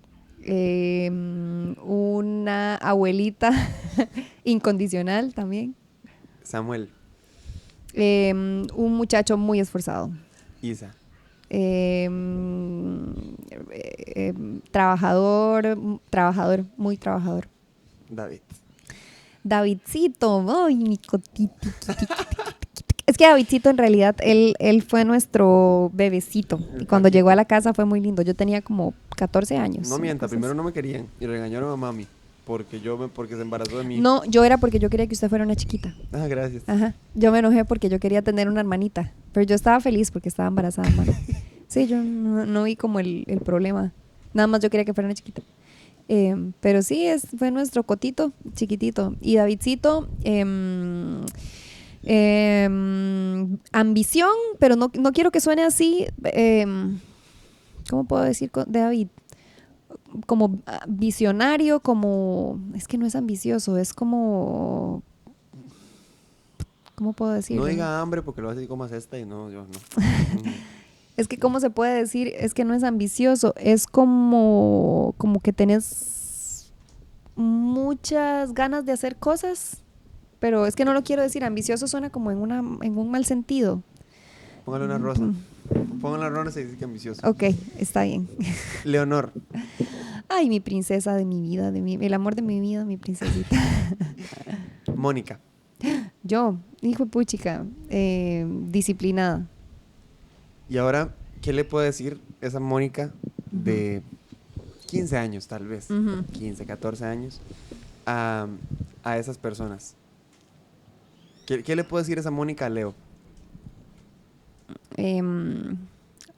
Speaker 3: Una abuelita incondicional también.
Speaker 2: Samuel,
Speaker 3: Un muchacho muy esforzado.
Speaker 2: Isa,
Speaker 3: Trabajador, muy trabajador.
Speaker 2: David,
Speaker 3: Davidcito, ay, mi cotiti. Es que Davidcito en realidad, él fue nuestro bebecito. Y cuando llegó a la casa fue muy lindo. Yo tenía como 14 años.
Speaker 2: No
Speaker 3: una
Speaker 2: mienta,
Speaker 3: cosa
Speaker 2: primero
Speaker 3: así.
Speaker 2: no me querían y regañaron a mami porque se embarazó de mí.
Speaker 3: No, yo era porque yo quería que usted fuera una chiquita.
Speaker 2: Ah, gracias.
Speaker 3: Ajá. Yo me enojé porque yo quería tener una hermanita. Pero yo estaba feliz porque estaba embarazada, mano. Sí, yo no vi como el problema. Nada más yo quería que fuera una chiquita. Pero sí, fue nuestro cotito, chiquitito. Y Davidcito, ambición, pero no quiero que suene así. ¿Cómo puedo decir de David? Como visionario, es que no es ambicioso, es como... ¿Cómo puedo decirlo?
Speaker 2: No diga hambre porque lo vas a decir como esta y no, yo no.
Speaker 3: Es que ¿cómo se puede decir? Es que no es ambicioso, es como que tenés muchas ganas de hacer cosas, pero es que no lo quiero decir. Ambicioso suena como en un mal sentido.
Speaker 2: Póngale una rosa. Póngale una rosa y dice que ambicioso.
Speaker 3: Ok, está bien.
Speaker 2: Leonor.
Speaker 3: Ay, mi princesa de mi vida, el amor de mi vida, mi princesita.
Speaker 2: Mónica.
Speaker 3: Yo, hijo de puchica, disciplinada.
Speaker 2: Y ahora, ¿qué le puede decir esa Mónica de 15 años, tal vez? 15, 14 años, a esas personas. ¿Qué le puede decir esa Mónica a Leo?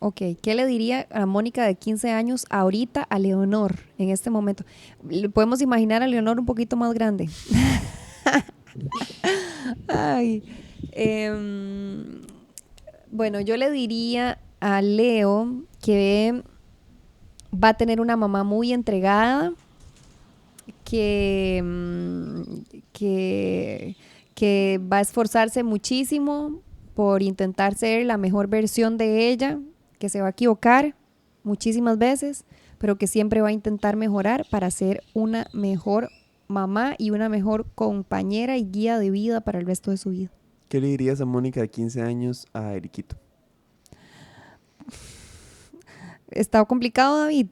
Speaker 3: Ok, ¿qué le diría a Mónica de 15 años ahorita a Leonor en este momento? Podemos imaginar a Leonor un poquito más grande. Ay, bueno, yo le diría a Leo que va a tener una mamá muy entregada, que va a esforzarse muchísimo por intentar ser la mejor versión de ella, que se va a equivocar muchísimas veces, pero que siempre va a intentar mejorar para ser una mejor mamá y una mejor compañera y guía de vida para el resto de su vida.
Speaker 2: ¿Qué le dirías a Mónica de 15 años a Eriquito?
Speaker 3: Está complicado, David.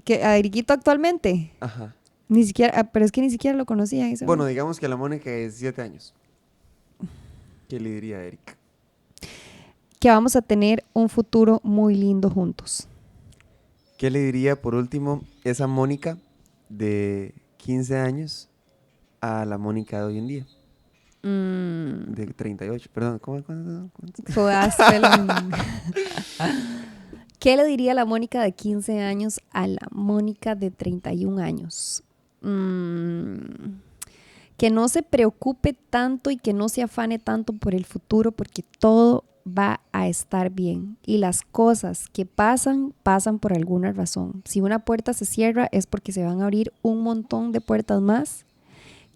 Speaker 3: Que a Eriquito actualmente.
Speaker 2: Ajá.
Speaker 3: Ni siquiera, pero es que ni siquiera lo conocía.
Speaker 2: Bueno, digamos que a la Mónica de 17 años. ¿Qué le diría a Eric?
Speaker 3: Que vamos a tener un futuro muy lindo juntos.
Speaker 2: ¿Qué le diría, por último, esa Mónica de 15 años a la Mónica de hoy en día? De 38, perdón. ¿Cuánto?
Speaker 3: ¿Qué le diría la Mónica de 15 años a la Mónica de 31 años? Que no se preocupe tanto y que no se afane tanto por el futuro, porque todo va a estar bien. Y las cosas que pasan por alguna razón. Si una puerta se cierra es porque se van a abrir un montón de puertas más,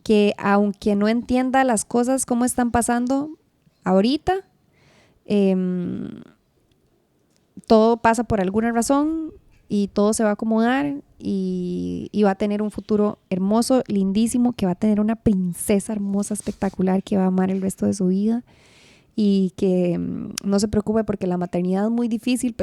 Speaker 3: que aunque no entienda las cosas cómo están pasando ahorita, todo pasa por alguna razón y todo se va a acomodar y va a tener un futuro hermoso, lindísimo, que va a tener una princesa hermosa, espectacular, que va a amar el resto de su vida. Y que no se preocupe porque la maternidad es muy difícil,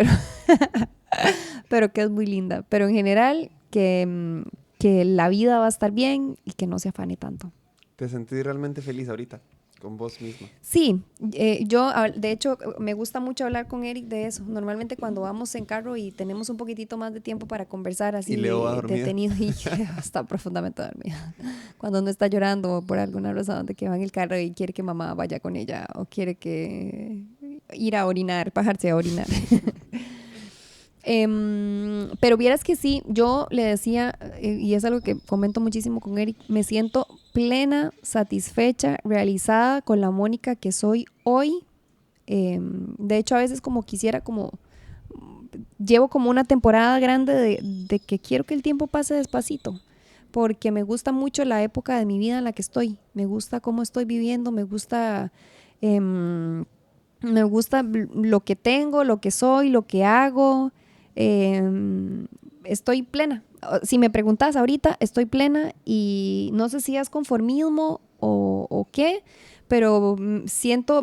Speaker 3: pero que es muy linda. Pero en general, que la vida va a estar bien y que no se afane tanto.
Speaker 2: ¿Te sentís realmente feliz ahorita con vos misma?
Speaker 3: Sí, yo de hecho me gusta mucho hablar con Eric de eso. Normalmente cuando vamos en carro y tenemos un poquitito más de tiempo para conversar así
Speaker 2: y Leo va dormida.
Speaker 3: detenido y está profundamente dormida. Cuando no está llorando por alguna razón de que va en el carro y quiere que mamá vaya con ella o quiere que ir a orinar, bajarse a orinar. Pero vieras que sí, yo le decía, y es algo que comento muchísimo con Eric, me siento plena, satisfecha, realizada con la Mónica que soy hoy. De hecho, a veces como quisiera, llevo como una temporada grande de que quiero que el tiempo pase despacito, porque me gusta mucho la época de mi vida en la que estoy. Me gusta cómo estoy viviendo, me gusta lo que tengo, lo que soy, lo que hago. Estoy plena. Si me preguntas ahorita, estoy plena y no sé si es conformismo o qué, pero me siento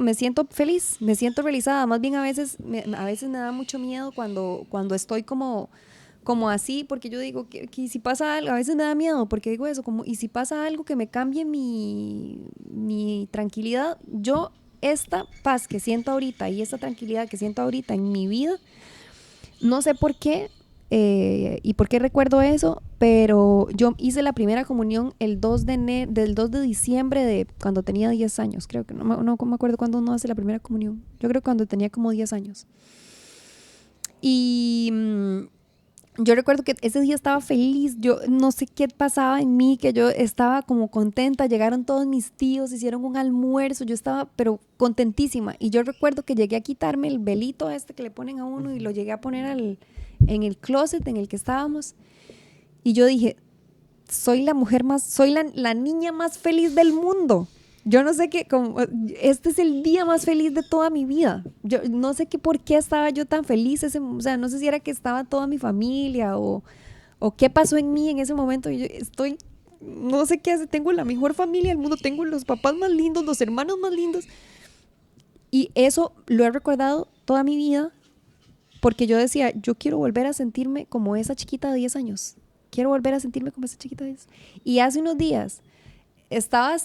Speaker 3: feliz, me siento realizada. Más bien a veces me da mucho miedo cuando estoy como así, porque yo digo que si pasa algo, a veces me da miedo porque digo eso, y si pasa algo que me cambie mi tranquilidad, yo esta paz que siento ahorita y esta tranquilidad que siento ahorita en mi vida, no sé por qué y por qué recuerdo eso, pero yo hice la primera comunión el 2 de diciembre de cuando tenía 10 años, creo que no me acuerdo cuándo uno hace la primera comunión, yo creo que cuando tenía como 10 años. Y yo recuerdo que ese día estaba feliz, yo no sé qué pasaba en mí, que yo estaba como contenta, llegaron todos mis tíos, hicieron un almuerzo, yo estaba pero contentísima. Y yo recuerdo que llegué a quitarme el velito que le ponen a uno y lo llegué a poner en el closet en el que estábamos. Y yo dije, soy la niña más feliz del mundo. Yo no sé este es el día más feliz de toda mi vida. Yo no sé por qué estaba yo tan feliz, o sea, no sé si era que estaba toda mi familia o qué pasó en mí en ese momento. Yo estoy
Speaker 4: no sé qué hacer, tengo la mejor familia del mundo, tengo los papás más lindos, los hermanos más lindos. Y eso lo he recordado toda mi vida porque yo decía, yo quiero volver a sentirme como esa chiquita de 10 años. Quiero volver a sentirme como esa chiquita de 10 años. Y hace unos días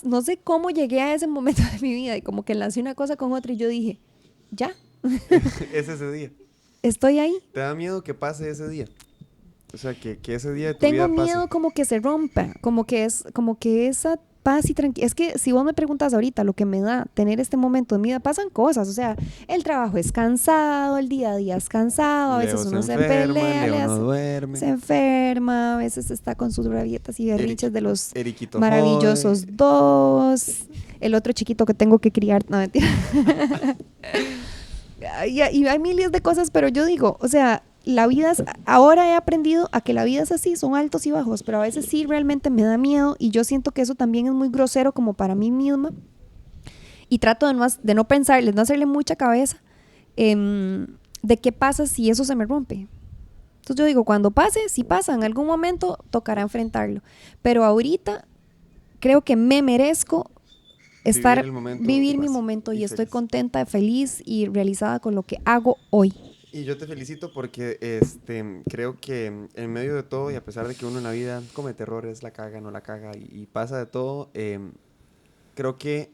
Speaker 4: no sé cómo llegué a ese momento de mi vida y como que lancé una cosa con otra y yo dije, ya,
Speaker 2: Es ese día.
Speaker 4: estoy ahí.
Speaker 2: ¿Te da miedo que pase ese día? O sea, que ese día de tu
Speaker 4: Tengo
Speaker 2: vida pase.
Speaker 4: miedo como que se rompa, como que esa paz y tranquilidad. Es que si vos me preguntas ahorita lo que me da tener este momento de mi vida, pasan cosas. O sea, el trabajo es cansado, el día a día es cansado, a veces
Speaker 2: Leo
Speaker 4: uno se
Speaker 2: enferma,
Speaker 4: pelea,
Speaker 2: Leo no duerme.
Speaker 4: se enferma, a veces está con sus rabietas y berrinches de los
Speaker 2: Eriquito
Speaker 4: maravillosos
Speaker 2: jode.
Speaker 4: dos. El otro chiquito que tengo que criar, no, mentira. y hay miles de cosas, pero yo digo, o sea, ahora he aprendido a que la vida es así, son altos y bajos, pero a veces sí realmente me da miedo y yo siento que eso también es muy grosero como para mí misma y trato de no pensarle, no hacerle mucha cabeza de qué pasa si eso se me rompe. Entonces yo digo, cuando pase, si pasa, en algún momento tocará enfrentarlo, pero ahorita creo que me merezco vivir mi momento y estoy
Speaker 2: feliz.
Speaker 4: contenta, feliz y realizada con lo que hago hoy.
Speaker 2: Y yo te felicito porque creo que en medio de todo y a pesar de que uno en la vida comete errores, la caga, no la caga y pasa de todo, creo que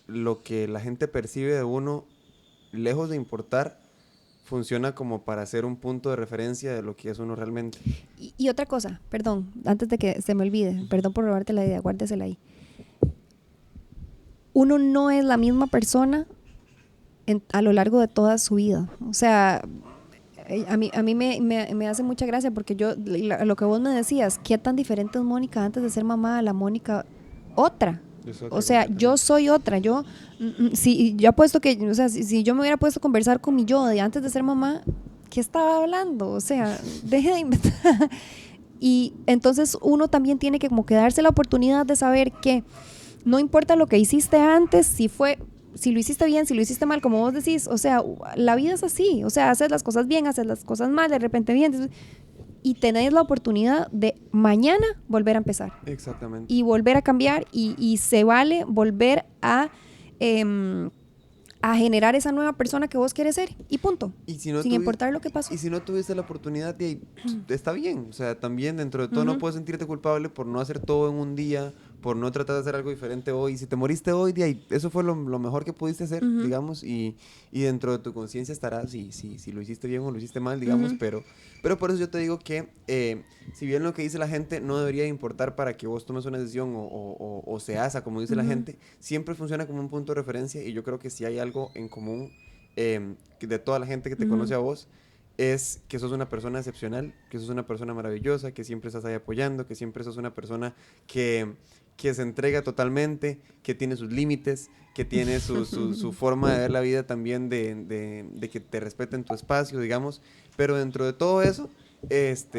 Speaker 2: lo que la gente percibe de uno, lejos de importar, funciona como para ser un punto de referencia de lo que es uno realmente.
Speaker 4: Y otra cosa, perdón, antes de que se me olvide, perdón por robarte la idea, guárdesela ahí. Uno no es la misma persona a lo largo de toda su vida. O sea, a mí me hace mucha gracia porque lo que vos me decías, ¿qué tan diferente es Mónica antes de ser mamá a la Mónica otra? O sea, yo soy otra. Si yo apuesto que, o sea, si yo me hubiera puesto a conversar con mi yo de antes de ser mamá, ¿qué estaba hablando? O sea, deje de inventar. Y entonces uno también tiene que como que darse la oportunidad de saber que no importa lo que hiciste antes, si lo hiciste bien, si lo hiciste mal, como vos decís, o sea, la vida es así, o sea, haces las cosas bien, haces las cosas mal, de repente bien, y tenés la oportunidad de mañana volver a empezar.
Speaker 2: Exactamente.
Speaker 4: Y volver a cambiar, y se vale volver a generar esa nueva persona que vos querés ser, y punto,
Speaker 2: Y si no
Speaker 4: sin importar lo que pasó.
Speaker 2: Y si no tuviste la oportunidad, está bien. O sea, también dentro de todo no puedes sentirte culpable por no hacer todo en un día, por no tratar de hacer algo diferente hoy. Si te moriste hoy, eso fue lo mejor que pudiste hacer, digamos, y dentro de tu conciencia estará si lo hiciste bien o lo hiciste mal, digamos, pero por eso yo te digo que si bien lo que dice la gente no debería importar para que vos tomes una decisión o se haga como dice la gente, siempre funciona como un punto de referencia y yo creo que si hay algo en común de toda la gente que te conoce a vos, es que sos una persona excepcional, que sos una persona maravillosa, que siempre estás ahí apoyando, que siempre sos una persona que se entrega totalmente, que tiene sus límites, que tiene su forma de ver la vida también de que te respeten tu espacio, digamos, pero dentro de todo eso,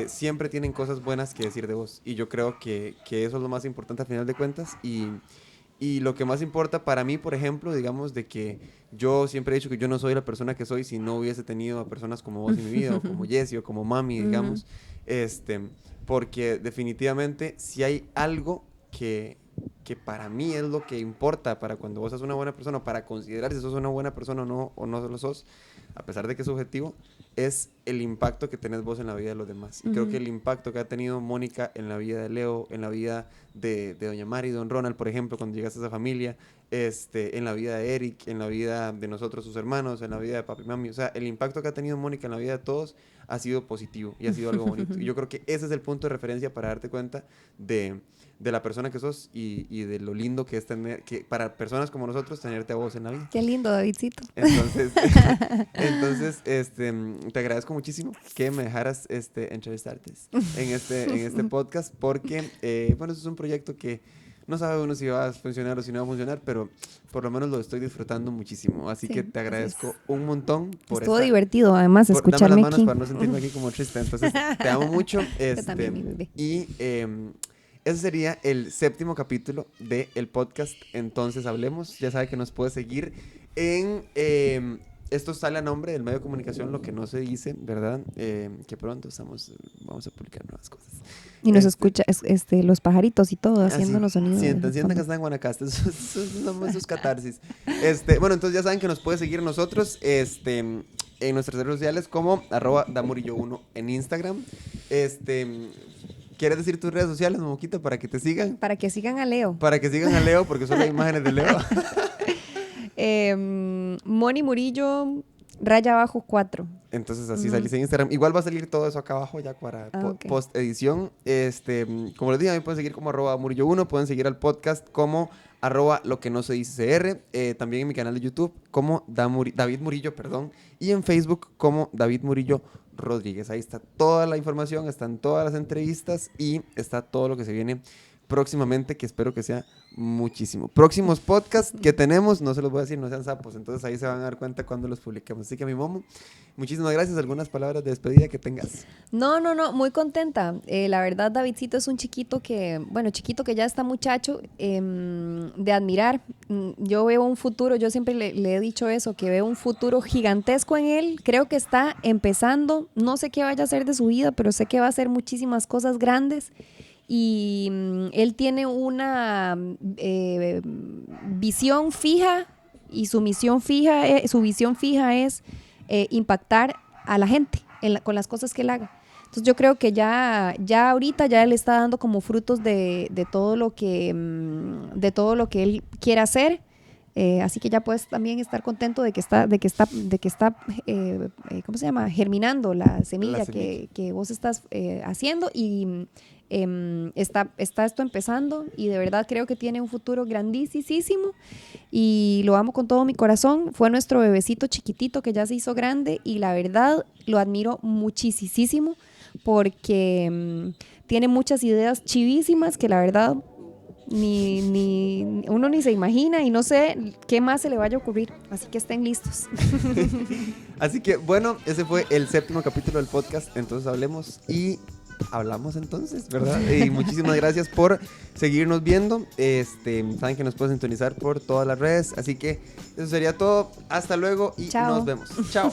Speaker 2: siempre tienen cosas buenas que decir de vos, y yo creo que eso es lo más importante al final de cuentas, y lo que más importa para mí, por ejemplo, digamos, de que yo siempre he dicho que yo no soy la persona que soy si no hubiese tenido a personas como vos en mi vida, o como Jessie, o como Mami, digamos, porque definitivamente si hay algo que para mí es lo que importa para cuando vos sos una buena persona, para considerar si sos una buena persona o no lo sos, a pesar de que es subjetivo, es el impacto que tenés vos en la vida de los demás. Y creo que el impacto que ha tenido Mónica en la vida de Leo, en la vida de Doña Mari y Don Ronald, por ejemplo, cuando llegaste a esa familia, en la vida de Eric, en la vida de nosotros, sus hermanos, en la vida de papi y mami. O sea, el impacto que ha tenido Mónica en la vida de todos ha sido positivo y ha sido algo bonito. Y yo creo que ese es el punto de referencia para darte cuenta de la persona que sos y de lo lindo que es tener, que para personas como nosotros, tenerte a vos en la vida.
Speaker 4: Qué lindo, Davidcito.
Speaker 2: Entonces, te agradezco muchísimo que me dejaras entrevistarte en este podcast porque, bueno, eso es un proyecto que no sabe uno si va a funcionar o si no va a funcionar, pero por lo menos lo estoy disfrutando muchísimo. Así que te agradezco un montón por
Speaker 4: Estuvo divertido, además, escucharme
Speaker 2: dame las manos
Speaker 4: aquí.
Speaker 2: para no sentirme aquí como triste. Entonces, te amo mucho.
Speaker 4: Yo también, mi bebé.
Speaker 2: Y ese sería el 7º capítulo del podcast Entonces Hablemos. Ya sabe que nos puede seguir en esto sale a nombre del medio de comunicación Lo que no se dice, ¿verdad? Que pronto vamos a publicar nuevas cosas.
Speaker 4: Y nos escucha los pajaritos y todo, haciéndonos sonidos.
Speaker 2: Sientan que están en Guanacaste, esos catarsis. Bueno, entonces ya saben que nos puede seguir nosotros en nuestras redes sociales como @damurillo1 en Instagram. ¿Quieres decir tus redes sociales, Momoquita, para que te sigan?
Speaker 4: Para que sigan a Leo.
Speaker 2: Para que sigan a Leo, porque solo hay imágenes de Leo.
Speaker 4: Moni Murillo _4.
Speaker 2: Entonces así salís en Instagram. Igual va a salir todo eso acá abajo ya para
Speaker 4: Ok.
Speaker 2: post edición. Como les dije, a mí pueden seguir como @murillo1, pueden seguir al podcast como @lo que no se dice CR, también en mi canal de YouTube como David Murillo, y en Facebook como David Murillo Rodríguez. Ahí está toda la información, están todas las entrevistas y está todo lo que se viene próximamente, que espero que sea muchísimo. Próximos podcasts que tenemos, no se los voy a decir, no sean sapos, entonces ahí se van a dar cuenta cuando los publiquemos. Así que mi Momo, muchísimas gracias. ¿Algunas palabras de despedida que tengas?
Speaker 4: No, muy contenta. La verdad, Davidcito es un chiquito que ya está muchacho, de admirar. Yo veo un futuro, yo siempre le he dicho eso, que veo un futuro gigantesco en él. Creo que está empezando, no sé qué vaya a hacer de su vida, pero sé que va a hacer muchísimas cosas grandes. Y él tiene una visión fija, y su visión fija es impactar a la gente con las cosas que él haga. Entonces yo creo que ya ahorita ya él está dando como frutos de todo lo que él quiere hacer. Así que ya puedes también estar contento de que está ¿cómo se llama? Germinando la semilla que vos estás haciendo, y está esto empezando, y de verdad creo que tiene un futuro grandísimo, y lo amo con todo mi corazón. Fue nuestro bebecito chiquitito que ya se hizo grande, y la verdad lo admiro muchísimo porque tiene muchas ideas chivísimas que la verdad uno ni se imagina, y no sé qué más se le vaya a ocurrir, así que estén listos.
Speaker 2: Así que bueno, ese fue el 7º capítulo del podcast. Entonces hablamos entonces, ¿verdad? Y muchísimas gracias por seguirnos viendo. Saben que nos pueden sintonizar por todas las redes, así que eso sería todo. Hasta luego y
Speaker 4: Chao.
Speaker 2: nos vemos. Chao.